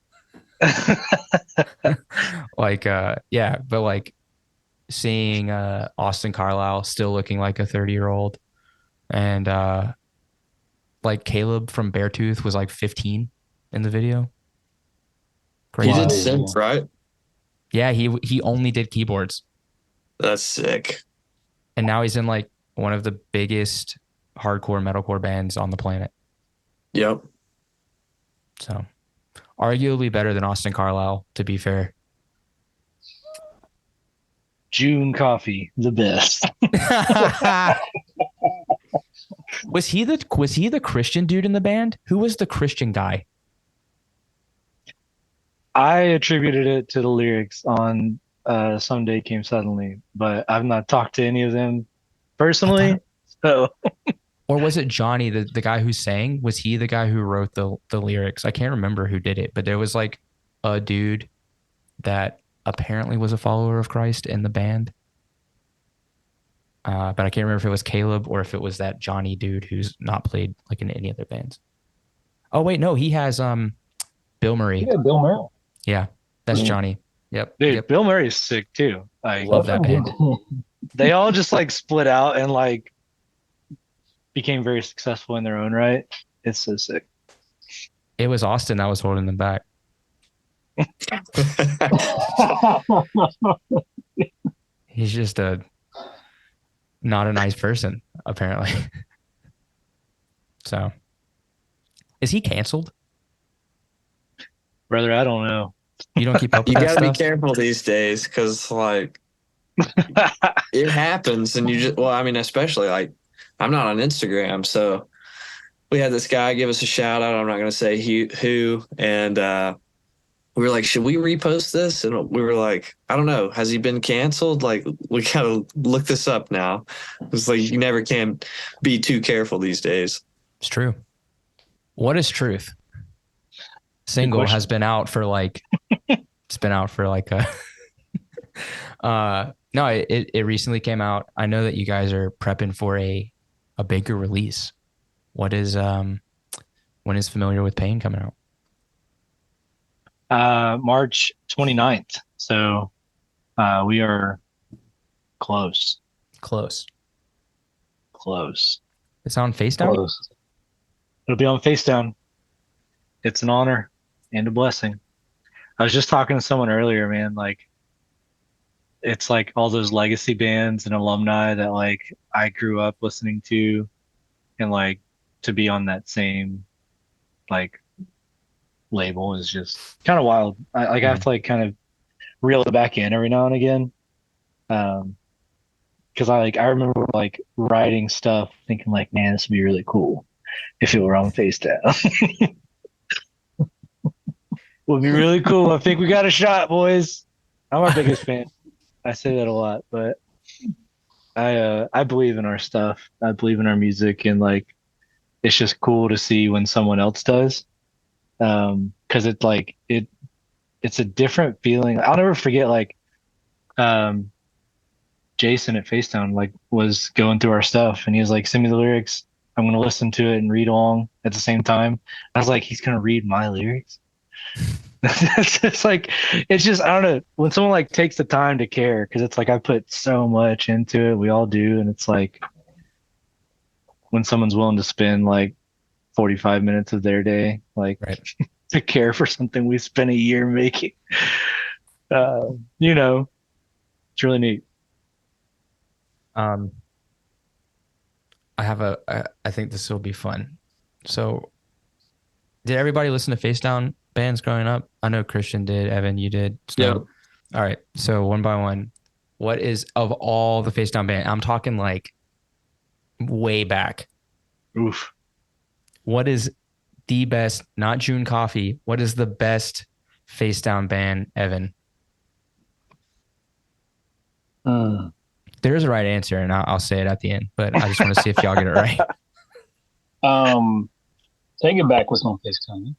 Speaker 1: Like, yeah, but like seeing Austin Carlisle still looking like a 30-year-old, and like Caleb from Beartooth was like 15 in the video.
Speaker 3: Crazy. He did
Speaker 4: Wow.
Speaker 3: synth, right?
Speaker 1: Yeah, he only did keyboards.
Speaker 3: That's sick.
Speaker 1: And now he's in like one of the biggest hardcore metalcore bands on the planet.
Speaker 3: Yep.
Speaker 1: So arguably better than Austin Carlisle, to be fair.
Speaker 2: June Coffee, the best.
Speaker 1: Was he the Christian dude in the band? Who was the Christian guy?
Speaker 2: I attributed it to the lyrics on Someday Came Suddenly, but I've not talked to any of them personally. So,
Speaker 1: or was it Johnny, the guy who sang? Was he the guy who wrote the lyrics? I can't remember who did it, but there was like a dude that apparently was a follower of Christ in the band. But I can't remember if it was Caleb or if it was that Johnny dude who's not played like in any other bands. Oh wait, no, he has Bill Murray.
Speaker 4: Yeah, Bill Murray.
Speaker 1: Yeah, that's
Speaker 4: Yeah.
Speaker 1: Johnny. Yep.
Speaker 2: dude,
Speaker 1: Yep.
Speaker 2: Bill Murray is sick too. Like,
Speaker 1: Love that band.
Speaker 2: they all just like split out and like became very successful in their own right. It's so sick.
Speaker 1: It was Austin that was holding them back. He's just not a nice person, apparently. So, is he canceled?
Speaker 2: Brother, I don't know.
Speaker 1: You don't keep up
Speaker 3: You
Speaker 1: with that
Speaker 3: gotta be
Speaker 1: stuff?
Speaker 3: careful these days, because like it happens, and you just, well, I mean, especially like I'm not on Instagram, so we had this guy give us a shout out. I'm not gonna say who, and we were like, should we repost this? And we were like, I don't know, has he been canceled? Like, we gotta look this up now. It's like you never can be too careful these days.
Speaker 1: It's true. What is Truth? Single has been out for like it's been out for like a no, it recently came out. I know that you guys are prepping for a bigger release. What is when is Familiar with Pain coming out?
Speaker 2: March 29th. So we are close.
Speaker 1: Close. It's on Face Down?
Speaker 4: Close.
Speaker 2: It'll be on Face Down. It's an honor and a blessing. I was just talking to someone earlier, man. Like, it's like all those legacy bands and alumni that like I grew up listening to, and like to be on that same like label is just kind of wild. I have to like kind of reel it back in every now and again. Because I remember like writing stuff thinking like, man, this would be really cool if it were on Face Down. Would be really cool. I think we got a shot, boys. I'm our biggest fan. I say that a lot, but I believe in our stuff. I believe in our music, and like it's just cool to see when someone else does. Because it's like it's a different feeling. I'll never forget like Jason at Facetown like was going through our stuff, and he was like, "Send me the lyrics. I'm gonna listen to it and read along at the same time." I was like, "He's gonna read my lyrics." It's like it's just I don't know when someone like takes the time to care, because it's like I put so much into it. We all do, and it's like when someone's willing to spend like 45 minutes of their day like
Speaker 1: Right.
Speaker 2: to care for something we spent a year making. It's really neat.
Speaker 1: I have I think this will be fun. So did everybody listen to Face Down bands growing up? I know Christian did, Evan, you did. Snow.
Speaker 3: Yep.
Speaker 1: All right. So one by one, what is of all the Face Down band? I'm talking like way back.
Speaker 2: Oof.
Speaker 1: What is the best, not June Coffee, what is the best Face Down band, Evan? There's a right answer, and I'll say it at the end, but I just want to see if y'all get it right.
Speaker 4: Take It Back was on FaceTime.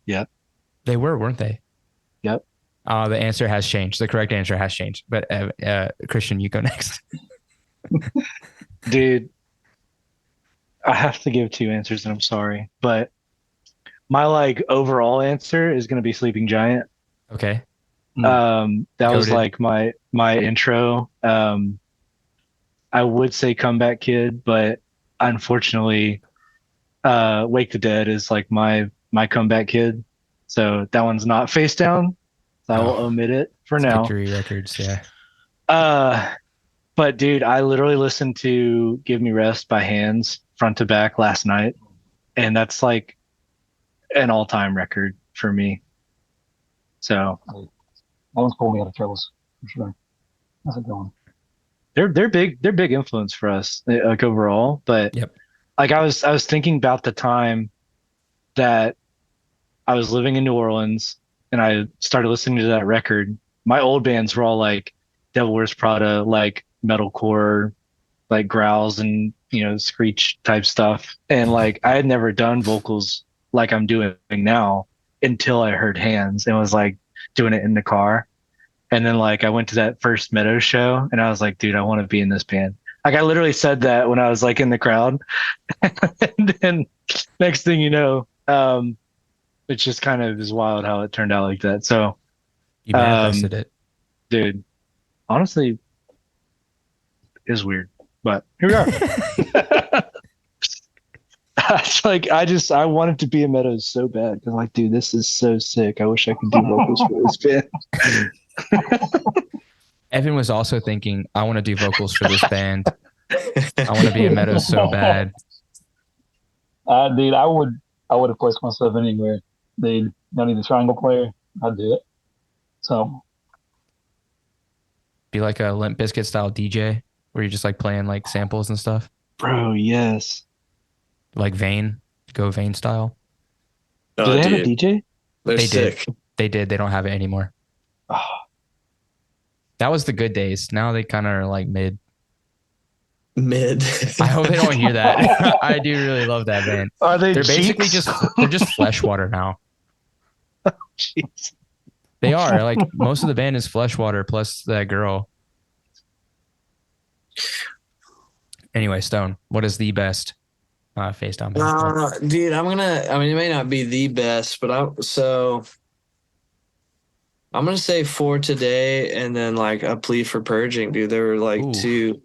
Speaker 2: Yep.
Speaker 1: They were, weren't they?
Speaker 2: Yep.
Speaker 1: The answer has changed. The correct answer has changed. But Christian, you go next.
Speaker 2: Dude, I have to give two answers, and I'm sorry, but my like overall answer is going to be Sleeping Giant.
Speaker 1: Okay.
Speaker 2: That was
Speaker 1: Goated.
Speaker 2: like my intro. I would say Comeback Kid, but unfortunately, Wake the Dead is like my Comeback Kid. So that one's not Face Down. So I will omit it for now.
Speaker 1: Victory Records, yeah.
Speaker 2: But dude, I literally listened to Give Me Rest by Hands front to back last night, and that's like an all-time record for me. So
Speaker 4: That one's pulled me out of troubles for sure. How's it going?
Speaker 2: they're big influence for us like overall. But
Speaker 1: Yep.
Speaker 2: like I was thinking about the time that I was living in New Orleans and I started listening to that record. My old bands were all like Devil Wears Prada, like metalcore, like growls and screech type stuff. And like I had never done vocals like I'm doing now until I heard Hands and was like doing it in the car. And then like I went to that first Meadows show and I was like, dude, I want to be in this band. Like I literally said that when I was like in the crowd. And then next thing you know, it's just kind of is wild how it turned out like that. So
Speaker 1: You manifested it.
Speaker 2: dude, honestly, it is weird. But here we are. It's like I wanted to be a Meadows so bad because like, dude, this is so sick. I wish I could do vocals for this band.
Speaker 1: Evan was also thinking, I want to do vocals for this band. I want to be a Meadows so bad.
Speaker 4: Dude, I would have placed myself anywhere. They don't need a triangle player. I'd do it. So
Speaker 1: Be like a Limp Bizkit style DJ where you're just like playing like samples and stuff.
Speaker 2: Bro, yes.
Speaker 1: Like Vane, go Vane style.
Speaker 2: Do
Speaker 3: Oh,
Speaker 2: they have a
Speaker 3: dude,
Speaker 2: DJ?
Speaker 3: they're
Speaker 1: They did.
Speaker 3: sick.
Speaker 1: They did. They don't have it anymore.
Speaker 2: Oh,
Speaker 1: That was the good days. Now they kind of are like mid.
Speaker 3: Mid.
Speaker 1: I hope they don't hear that. I do really love that band.
Speaker 2: Are they
Speaker 1: They're basically
Speaker 2: cheeks?
Speaker 1: they're just Fleshwater now.
Speaker 2: Jeez.
Speaker 1: They are like most of the band is Fleshwater plus that girl. Anyway, Stone, what is the best face down band?
Speaker 3: Dude, I mean, it may not be the best, but I'm gonna say For Today and then like A Plea for Purging, dude. They were like two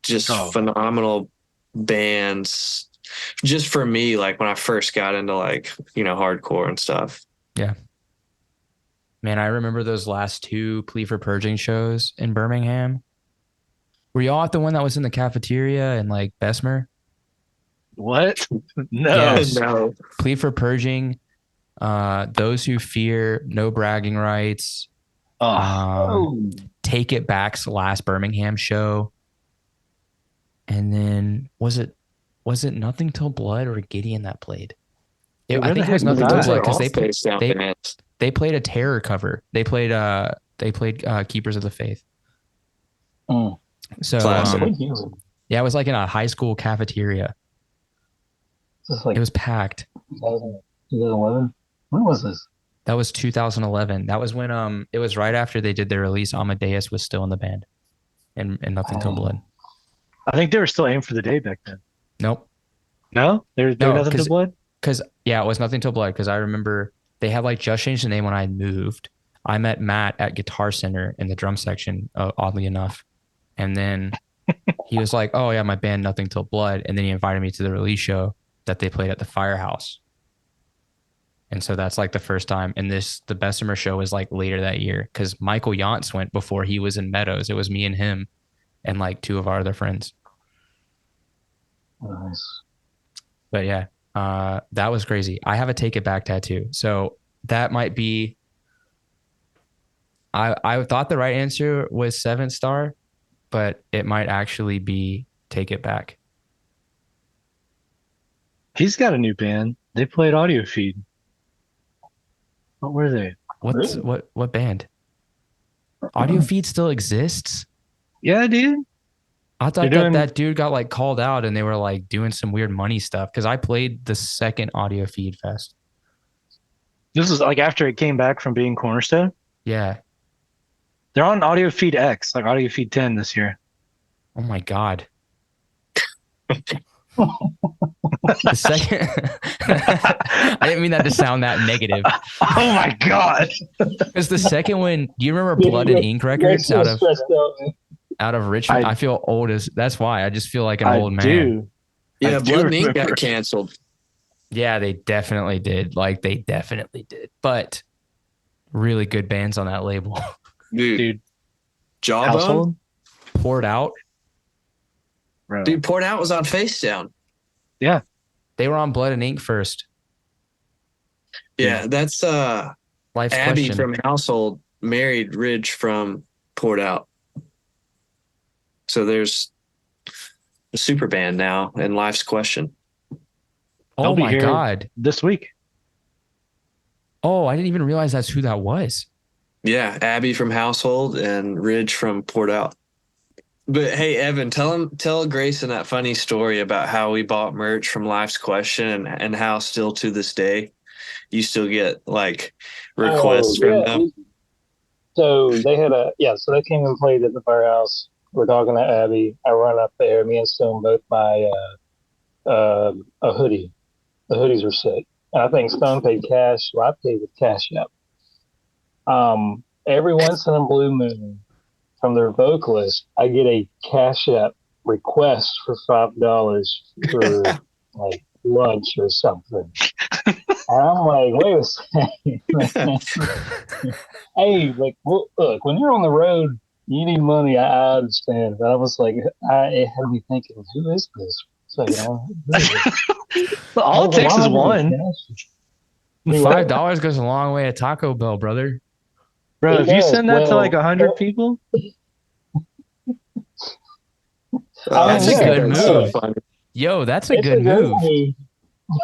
Speaker 3: just phenomenal bands. Just for me, like when I first got into like, hardcore and stuff.
Speaker 1: Yeah. Man, I remember those last two Plea for Purging shows in Birmingham. Were y'all at the one that was in the cafeteria and like Bessemer?
Speaker 2: What? No.
Speaker 1: Yes.
Speaker 3: No.
Speaker 1: Plea for Purging, Those Who Fear, No Bragging Rights, Take It Back's last Birmingham show. And then was it Nothing Till Blood or Gideon that played? I think it was Nothing Till Blood because they played a Terror cover. They played Keepers of the Faith. So yeah, it was like in a high school cafeteria. It was packed.
Speaker 4: 2011. When was this?
Speaker 1: That was 2011. That was when it was right after they did their release. Amadeus was still in the band, and Nothing Till Blood.
Speaker 2: I think they were still aiming for the day back then.
Speaker 1: Nope.
Speaker 2: No, they're Nothing Till Blood.
Speaker 1: Because it was Nothing Till Blood. Because I remember they had like just changed the name when I moved. I met Matt at Guitar Center in the drum section, oddly enough, and then he was like, "Oh yeah, my band Nothing Till Blood," and then he invited me to the release show that they played at the Firehouse. And so that's like the first time. And the Bessemer show was like later that year because Michael Yantz went before he was in Meadows. It was me and him and like two of our other friends.
Speaker 4: Nice.
Speaker 1: But yeah, that was crazy. I have a Take It Back tattoo. So that might be, I thought the right answer was 7 Star, but it might actually be Take It Back.
Speaker 2: He's got a new band. They played Audio Feed. What were they?
Speaker 1: What band? Audio Feed still exists?
Speaker 2: Yeah, dude.
Speaker 1: I thought that dude got like called out and they were like doing some weird money stuff because I played the second Audio Feed Fest.
Speaker 2: This was like after it came back from being Cornerstone.
Speaker 1: Yeah.
Speaker 2: They're on Audio Feed X, like Audio Feed 10 this year.
Speaker 1: Oh my God. The second I didn't mean that to sound that negative.
Speaker 2: Oh my God.
Speaker 1: Because the second one, do you remember Blood and Ink Records out of Richmond? I feel old that's why. I just feel like an old man.
Speaker 2: Do.
Speaker 3: Yeah, Blood and Ink got canceled.
Speaker 1: Yeah, they definitely did. Like they definitely did. But really good bands on that label.
Speaker 3: Dude. Jawbone?
Speaker 1: Poured Out.
Speaker 2: Bro.
Speaker 3: Dude, Poured Out was on Face Down.
Speaker 2: Yeah.
Speaker 1: They were on Blood and Ink first.
Speaker 3: Yeah, that's
Speaker 1: Life's
Speaker 3: Abby
Speaker 1: Question.
Speaker 3: from Household married Ridge from Poured Out. So there's a super band now in Life's Question.
Speaker 1: Oh my God.
Speaker 2: This week.
Speaker 1: Oh, I didn't even realize that's who that was.
Speaker 3: Yeah, Abby from Household and Ridge from Poured Out. But hey, Evan, tell Grayson that funny story about how we bought merch from Life's Question and how still to this day you still get like requests from them.
Speaker 4: So they had so they came and played at the Firehouse. We're talking to Abby. I run up there. Me and Stone both buy a hoodie. The hoodies were sick. And I think Stone paid cash. Well, I paid with Cash App. Every once in a blue moon, from their vocalist, I get a Cash App request for $5 for like lunch or something. And I'm like, wait a second. Hey, like, look, when you're on the road, you need money. I understand. But I was like, it had me thinking, who is this? So,
Speaker 2: all it takes is one.
Speaker 1: $5 goes a long way at Taco Bell, brother.
Speaker 2: Bro, if you send that to like 100 people,
Speaker 1: that's a good move. Yo, that's a good move.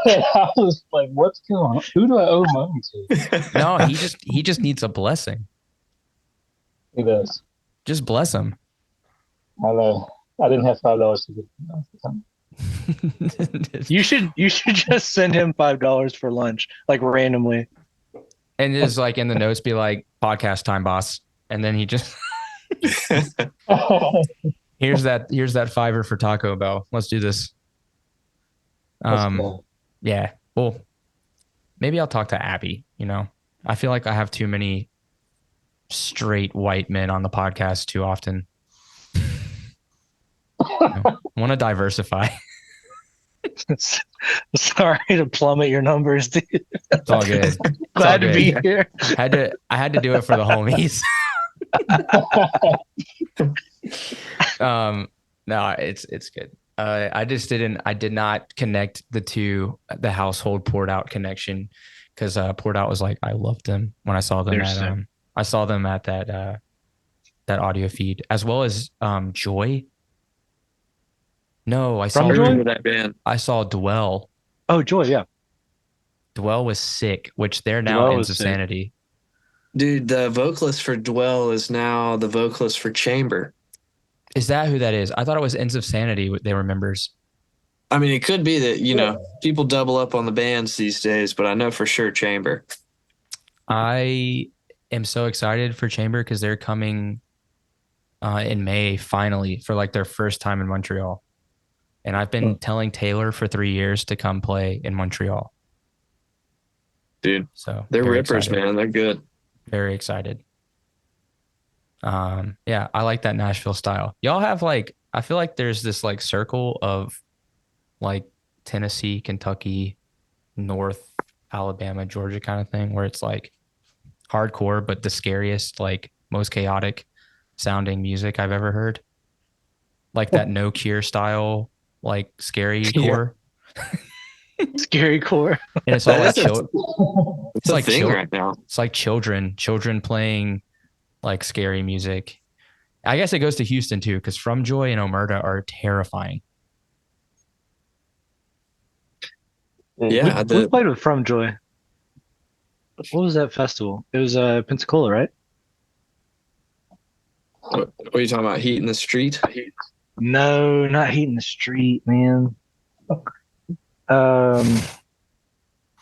Speaker 4: I was like, what's going on? Who do I owe money to?
Speaker 1: No, he just needs a blessing.
Speaker 4: He does.
Speaker 1: Just bless him.
Speaker 4: I know. I didn't have $5 to give him.
Speaker 2: You should just send him $5 for lunch, like randomly.
Speaker 1: And just like in the notes be like podcast time, boss. And then he just here's that fiver for Taco Bell. Let's do this.
Speaker 4: Cool.
Speaker 1: Yeah. Well, maybe I'll talk to Abby, I feel like I have too many straight white men on the podcast too often. I want to diversify.
Speaker 2: Sorry to plummet your numbers, dude.
Speaker 1: It's all good.
Speaker 2: Glad to be here.
Speaker 1: I had to do it for the homies. No, it's good. I did not connect the household poured out connection because poured out was like, I loved them when I saw them at that audio feed, as well as Joy. No, I saw
Speaker 2: Joy?
Speaker 3: That band.
Speaker 1: I saw Dwell.
Speaker 2: Oh, Joy, yeah.
Speaker 1: Dwell was sick, which they're now
Speaker 2: Dwell
Speaker 1: in
Speaker 2: was sick.
Speaker 1: Insanity.
Speaker 3: Dude, the vocalist for Dwell is now the vocalist for Chamber.
Speaker 1: Is that who that is? I thought it was Ends of Sanity. They were members.
Speaker 3: I mean, it could be that, people double up on the bands these days, but I know for sure Chamber.
Speaker 1: I am so excited for Chamber because they're coming in May finally for like their first time in Montreal. And I've been telling Taylor for 3 years to come play in Montreal.
Speaker 3: Dude,
Speaker 1: so
Speaker 3: they're rippers,
Speaker 1: excited.
Speaker 3: man. They're good.
Speaker 1: Very excited. Yeah, I like that Nashville style. Y'all have I feel like there's this like circle of like Tennessee, Kentucky, North Alabama, Georgia kind of thing where it's like hardcore, but the scariest, like most chaotic sounding music I've ever heard. Like that No Cure style, like scary core.
Speaker 2: Scary core.
Speaker 1: And it's all like
Speaker 3: it's like thing right now.
Speaker 1: It's like children playing like scary music. I guess it goes to Houston too, because From Joy and Omerta are terrifying.
Speaker 3: Yeah,
Speaker 2: we played with From Joy. What was that festival? It was Pensacola, right?
Speaker 3: What are you talking about? Heat in the Street?
Speaker 2: No, not Heat in the Street, man.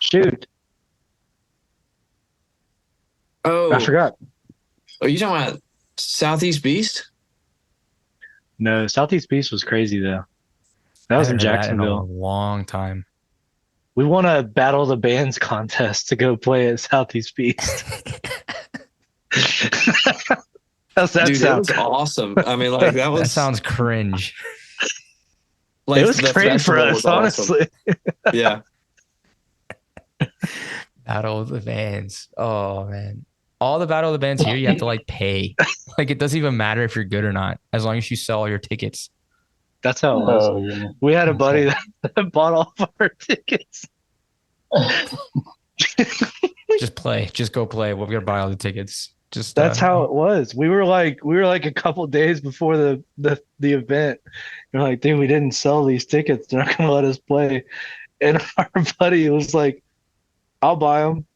Speaker 2: Shoot.
Speaker 3: Oh,
Speaker 2: I forgot.
Speaker 3: Are you talking about Southeast Beast?
Speaker 2: No, Southeast Beast was crazy though. That was in Jacksonville.
Speaker 1: In a long time.
Speaker 2: We won a Battle of the Bands contest to go play at Southeast Beast. How's that
Speaker 3: Dude,
Speaker 2: sound?
Speaker 3: it was awesome. I mean, like that
Speaker 1: sounds cringe.
Speaker 3: Like,
Speaker 2: it was cringe for us, honestly.
Speaker 3: Awesome. Yeah.
Speaker 1: Battle of the Bands. Oh man. All the Battle of the Bands here, you have to like pay. Like it doesn't even matter if you're good or not, as long as you sell all your tickets.
Speaker 2: That's how it was.
Speaker 4: Yeah.
Speaker 2: We had a buddy that bought all of our tickets.
Speaker 1: Just play. Just go play. We're gonna buy all the tickets. Just
Speaker 2: that's how it was. We were like a couple days before the event. We're like, dude, we didn't sell these tickets. They're not gonna let us play. And our buddy was like, I'll buy them.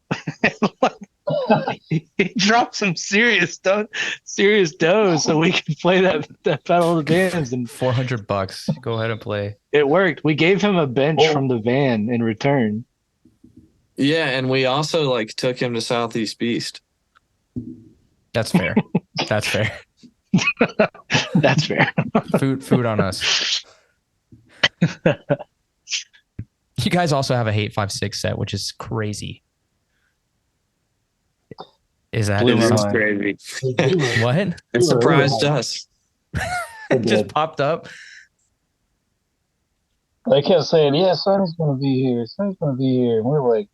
Speaker 2: He dropped some serious dough so we could play that Battle of the Bands. And
Speaker 1: $400. Go ahead and play.
Speaker 2: It worked. We gave him a bench from the van in return.
Speaker 3: Yeah, and we also like took him to Southeast Beast.
Speaker 1: That's fair. That's fair.
Speaker 2: That's fair.
Speaker 1: Food on us. You guys also have a Hate 5-6 set, which is crazy. Is that
Speaker 3: crazy?
Speaker 1: What?
Speaker 3: It surprised us.
Speaker 1: It just popped up.
Speaker 4: They kept saying, yeah, Sonny's going to be here. Sonny's going to be here. And we were like,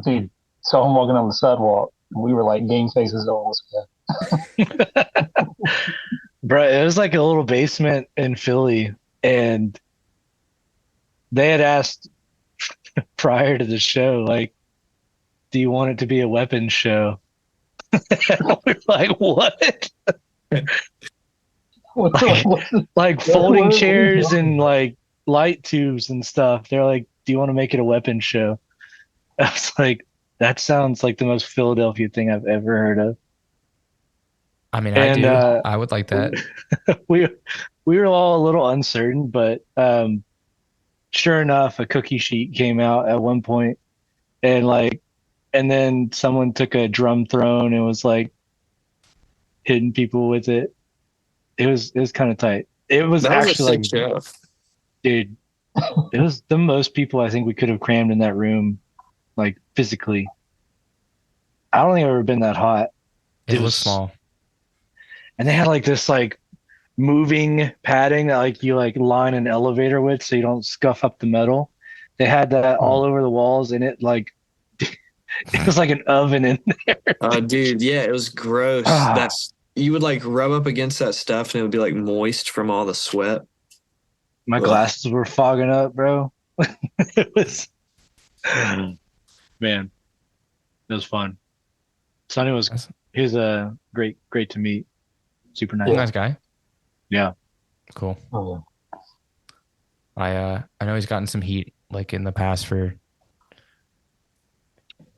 Speaker 4: dude, saw him walking on the sidewalk. And we were like game faces on us.
Speaker 2: Bro, it was like a little basement in Philly. And they had asked prior to the show, like, do you want it to be a weapons show? We're like, what? like folding chairs and like light tubes and stuff. They're like, do you want to make it a weapons show? I was like, that sounds like the most Philadelphia thing I've ever heard of.
Speaker 1: I mean, I
Speaker 2: And
Speaker 1: do. I would like that.
Speaker 2: we we were all a little uncertain, but sure enough, a cookie sheet came out at one point, and and then someone took a drum throne and was like hitting people with it. It was kind of tight. It was
Speaker 3: That was a
Speaker 2: actually
Speaker 3: sick
Speaker 2: like,
Speaker 3: show.
Speaker 2: dude, it was the most people I think we could have crammed in that room, like physically. I don't think I've ever been that hot.
Speaker 1: It looks small.
Speaker 2: And they had like this like moving padding that like you like line an elevator with so you don't scuff up the metal. They had that all over the walls, and it like it was like an oven in there.
Speaker 3: Dude, yeah, it was gross.
Speaker 2: Ah,
Speaker 3: You would like rub up against that stuff and it would be like moist from all the sweat.
Speaker 2: my
Speaker 3: Ugh.
Speaker 2: glasses were fogging up, bro. It was man, it was fun. Sonny was he was great to meet. Super nice.
Speaker 1: Nice guy.
Speaker 2: Yeah.
Speaker 1: Cool.
Speaker 4: Oh,
Speaker 1: I know he's gotten some heat like in the past for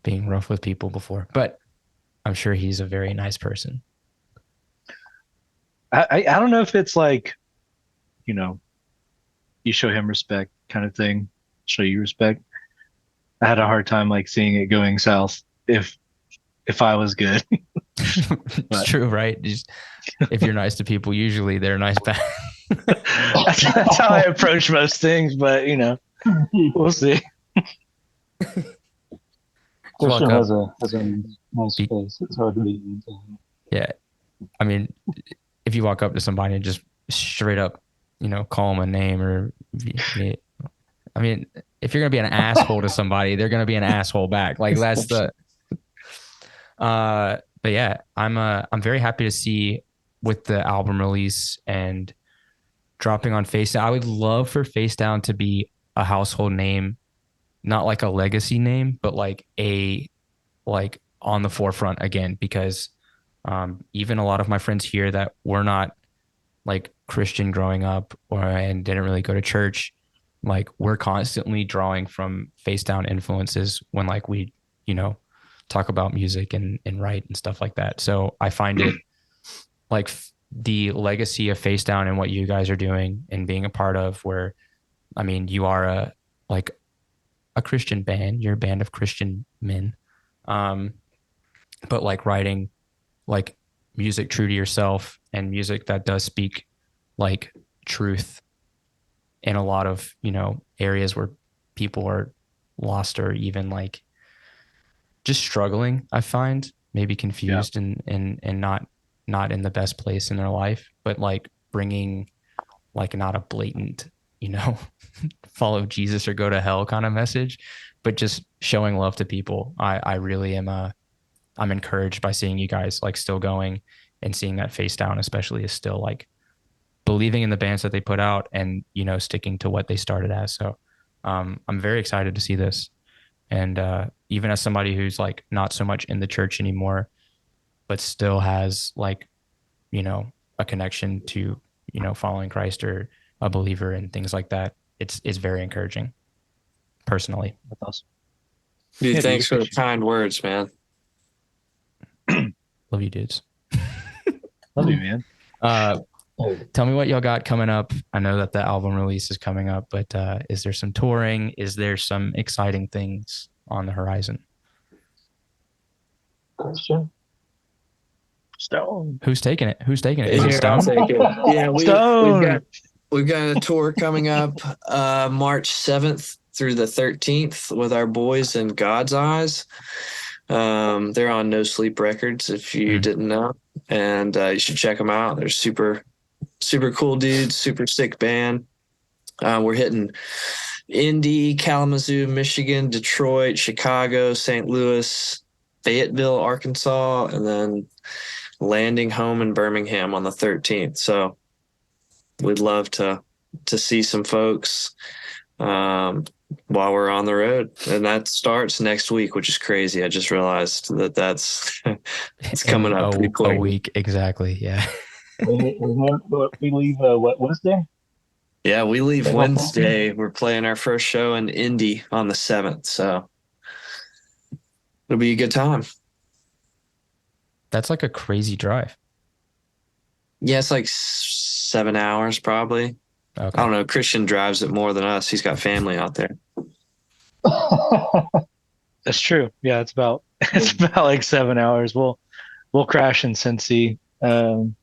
Speaker 1: being rough with people before, but I'm sure he's a very nice person.
Speaker 2: I don't know if it's like, you know, you show him respect kind of thing, show you respect. I had a hard time like seeing it going south if I was good.
Speaker 1: It's true, right? Just, if you're nice to people, usually they're nice back.
Speaker 2: That's how I approach most things, but you know, we'll see.
Speaker 4: Christian has a nice face. It's hard to beat.
Speaker 1: Yeah. I mean, if you walk up to somebody and just straight up, you know, call them a name or, I mean, if you're going to be an asshole to somebody, they're going to be an asshole back. Like that's the, but yeah, I'm very happy to see with the album release and dropping on Facedown. I would love for Facedown to be a household name, not like a legacy name, but like on the forefront again, because even a lot of my friends here that were not like Christian growing up and didn't really go to church, like we're constantly drawing from Facedown influences when like we, you know, talk about music and write and stuff like that. So I find it like the legacy of Facedown and what you guys are doing and being a part of, where, I mean, you are a Christian band, you're a band of Christian men. But like writing like music true to yourself and music that does speak like truth in a lot of, you know, areas where people are lost or even like just struggling, I find, maybe confused and not in the best place in their life, but like bringing like not a blatant, you know, follow Jesus or go to hell kind of message, but just showing love to people. I really am I'm encouraged by seeing you guys like still going and seeing that Facedown especially is still like believing in the bands that they put out and, you know, sticking to what they started as. So I'm very excited to see this. And even as somebody who's like not so much in the church anymore, but still has like, you know, a connection to, you know, following Christ or a believer and things like that, it's very encouraging personally.
Speaker 2: That's awesome.
Speaker 3: Dude,
Speaker 2: Yeah,
Speaker 3: thanks for the kind words, man.
Speaker 1: Love you, dudes.
Speaker 2: Love you, man.
Speaker 1: Tell me what y'all got coming up. I know that the album release is coming up, but is there some touring? Is there some exciting things on the horizon?
Speaker 4: Christian?
Speaker 2: Stone.
Speaker 1: Who's taking it? Is it
Speaker 3: I'll
Speaker 1: Stone?
Speaker 3: take it. Yeah,
Speaker 2: Stone.
Speaker 3: we've got a tour coming up March 7th through the 13th with our boys in God's Eyes. They're on No Sleep Records, if you didn't know, and you should check them out. They're super cool dudes, super sick band. We're hitting Indy, Kalamazoo, Michigan, Detroit, Chicago, St. Louis, Fayetteville, Arkansas, and then landing home in Birmingham on the 13th. So we'd love to see some folks while we're on the road, and that starts next week, which is crazy. I just realized that's it's coming up pretty quick.
Speaker 1: A week, exactly. Yeah.
Speaker 4: We leave what Wednesday?
Speaker 3: Yeah, we leave Wednesday. We're playing our first show in Indy on the 7th, so it'll be a good time.
Speaker 1: That's like a crazy drive.
Speaker 3: Yeah, it's like 7 hours probably. I
Speaker 1: Okay.
Speaker 3: don't know. Christian drives it more than us. He's got family out there.
Speaker 2: That's true. Yeah, it's about it's about like 7 hours. We'll crash in Cincy, and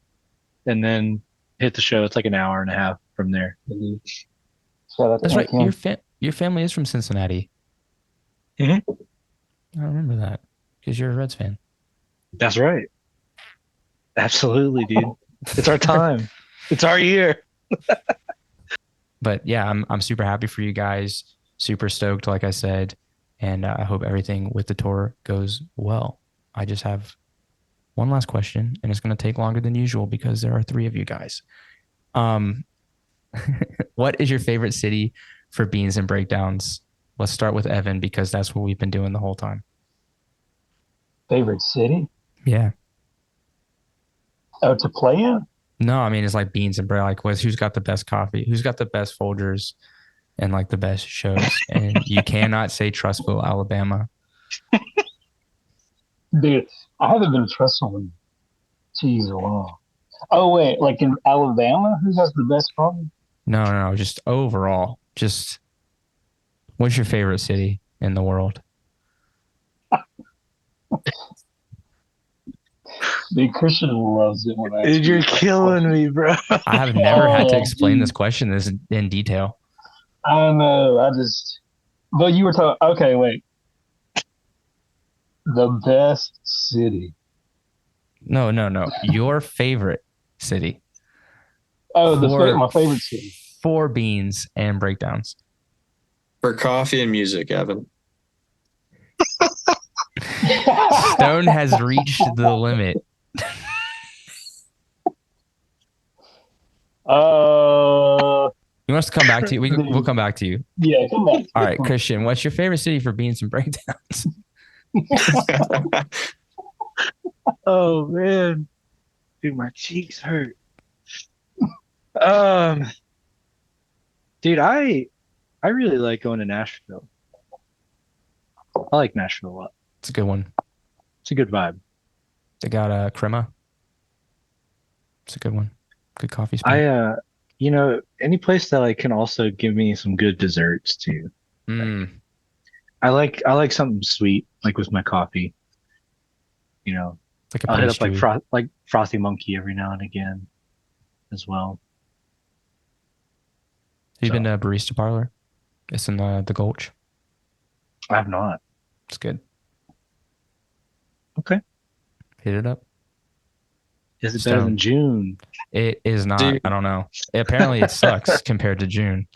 Speaker 2: then hit the show. It's like an hour and a half from there.
Speaker 4: Shout out to
Speaker 1: That's right.
Speaker 4: Anakim.
Speaker 1: Your family is from Cincinnati.
Speaker 2: Mhm.
Speaker 1: I remember that because you're a Reds fan.
Speaker 2: That's right. Absolutely, dude. It's our time. It's our year.
Speaker 1: But yeah, I'm super happy for you guys. Super stoked, like I said, and I hope everything with the tour goes well. I just have one last question, and it's going to take longer than usual because there are 3 of you guys. What is your favorite city for beans and breakdowns? Let's start with Evan because that's what we've been doing the whole time.
Speaker 4: Favorite city?
Speaker 1: Yeah.
Speaker 4: Oh, to play in?
Speaker 1: No, I mean it's like beans and bread. Like, who's got the best coffee? Who's got the best Folgers and like the best shows? And you cannot say Trussville, Alabama.
Speaker 4: Dude, I haven't been trusting in cheese a while. Oh, wait, like in Alabama, who has the best coffee?
Speaker 1: No. Just overall, just what's your favorite city in the world?
Speaker 4: Dude, Christian loves it when I ask
Speaker 2: Dude, you're killing me, bro.
Speaker 1: I have never had to
Speaker 4: Oh,
Speaker 1: explain this
Speaker 4: dude.
Speaker 1: question this in detail.
Speaker 4: I don't know. But you were talking, okay, wait. The best city.
Speaker 1: No. Your favorite city
Speaker 4: Oh,
Speaker 1: for
Speaker 4: my favorite city.
Speaker 1: for beans and breakdowns.
Speaker 3: For coffee and music, Evan.
Speaker 1: Stone has reached the limit. You want us to come back to you? We'll come back to you.
Speaker 4: Yeah, come back.
Speaker 1: All right, Christian, what's your favorite city for beans and breakdowns?
Speaker 2: Oh man. Dude, my cheeks hurt. Um, dude, I really like going to Nashville. I like Nashville a lot.
Speaker 1: It's a good one.
Speaker 2: It's a good vibe.
Speaker 1: They got a crema. It's a good one. Good coffee spot.
Speaker 2: Any place that like can also give me some good desserts too.
Speaker 1: Mm,
Speaker 2: I like something sweet, like with my coffee.
Speaker 1: like a
Speaker 2: I'll hit up
Speaker 1: pastry.
Speaker 2: like Frothy Monkey every now and again as well.
Speaker 1: Have you been to a barista parlor? It's in the Gulch.
Speaker 2: I have not.
Speaker 1: It's good.
Speaker 2: Okay.
Speaker 1: Hit it up.
Speaker 2: Is it better than June?
Speaker 1: It is not.
Speaker 3: Dude.
Speaker 1: I don't know. Apparently it sucks compared to June.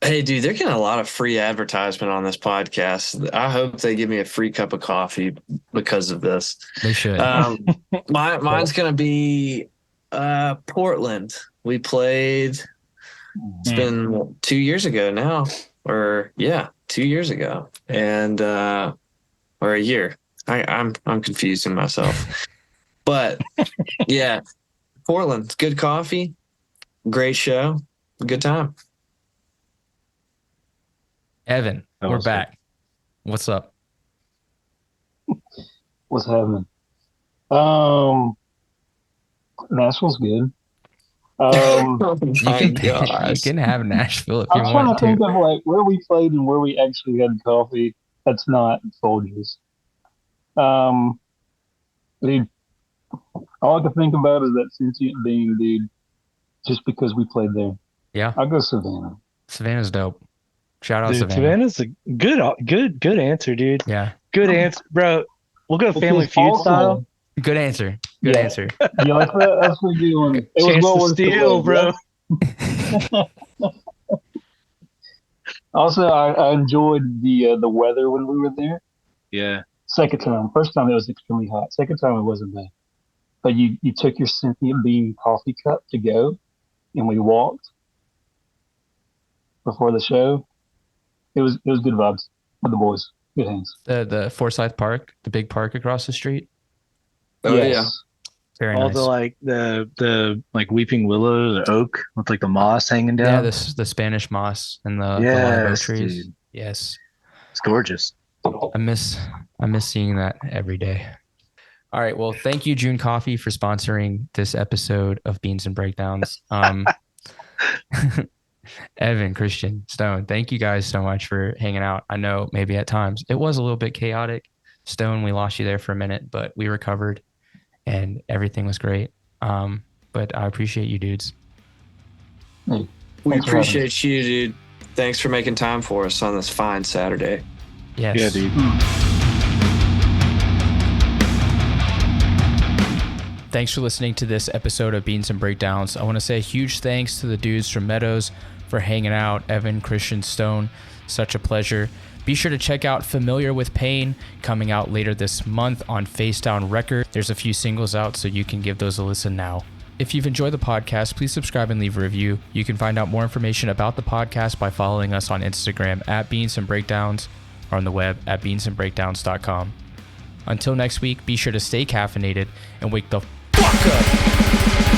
Speaker 3: Hey, dude, they're getting a lot of free advertisement on this podcast. I hope they give me a free cup of coffee because of this.
Speaker 1: They should.
Speaker 3: Mine's going to be Portland. We played, it's been 2 years ago now, 2 years ago, and or a year. I'm confusing myself. But yeah, Portland, good coffee, great show, good time.
Speaker 1: Evan, we're back. What's up?
Speaker 4: What's happening? Nashville's good.
Speaker 1: You can have Nashville if you
Speaker 4: I'm trying
Speaker 1: want
Speaker 4: to think
Speaker 1: to.
Speaker 4: of like where we played and where we actually had coffee. That's not Folgers. Dude, all I can think about is that sentient being, dude. Just because we played there.
Speaker 1: Yeah.
Speaker 4: I'll go Savannah.
Speaker 1: Savannah's dope. Shout out
Speaker 2: Dude,
Speaker 1: Savannah.
Speaker 2: Savannah's a good answer, dude.
Speaker 1: Yeah.
Speaker 2: Good answer, bro. We'll go Family Feud style.
Speaker 1: Good answer. Good answer.
Speaker 4: You like that? That's what we're doing. It
Speaker 2: Chance
Speaker 4: was well
Speaker 2: to
Speaker 4: worth the
Speaker 2: steal,
Speaker 4: wait,
Speaker 2: bro.
Speaker 4: Also, I enjoyed the weather when we were there.
Speaker 2: Yeah.
Speaker 4: Second time. First time it was extremely hot. Second time it wasn't bad. But you took your sentient being coffee cup to go, and we walked before the show. It was good vibes with the boys. Good hands.
Speaker 1: The Forsyth Park, the big park across the street.
Speaker 3: Oh
Speaker 4: Yes.
Speaker 3: yeah.
Speaker 1: Very
Speaker 2: All
Speaker 1: nice.
Speaker 2: the like the like weeping willow, the oak with like the moss hanging
Speaker 1: Yeah,
Speaker 2: down.
Speaker 1: the Spanish moss and the live oak trees.
Speaker 2: Dude.
Speaker 1: Yes.
Speaker 2: It's gorgeous.
Speaker 1: I miss seeing that every day. All right. Well, thank you, June Coffee, for sponsoring this episode of Beans and Breakdowns. Evan, Christian, Stone, thank you guys so much for hanging out. I know maybe at times it was a little bit chaotic. Stone, we lost you there for a minute, but we recovered and everything was great. But I appreciate you dudes.
Speaker 3: We appreciate you, dude. Thanks for making time for us on this fine Saturday.
Speaker 1: Yes.
Speaker 2: Yeah, dude.
Speaker 1: Thanks for listening to this episode of Beans and Breakdowns. I want to say a huge thanks to the dudes from Meadows for hanging out. Evan, Christian, Stone, such a pleasure. Be sure to check out Familiar with Pain, coming out later this month on Face Down Record. There's a few singles out, so you can give those a listen now. If you've enjoyed the podcast, please subscribe and leave a review. You can find out more information about the podcast by following us on Instagram at Beans and Breakdowns or on the web at beansandbreakdowns.com. Until next week, be sure to stay caffeinated and wake the fuck up.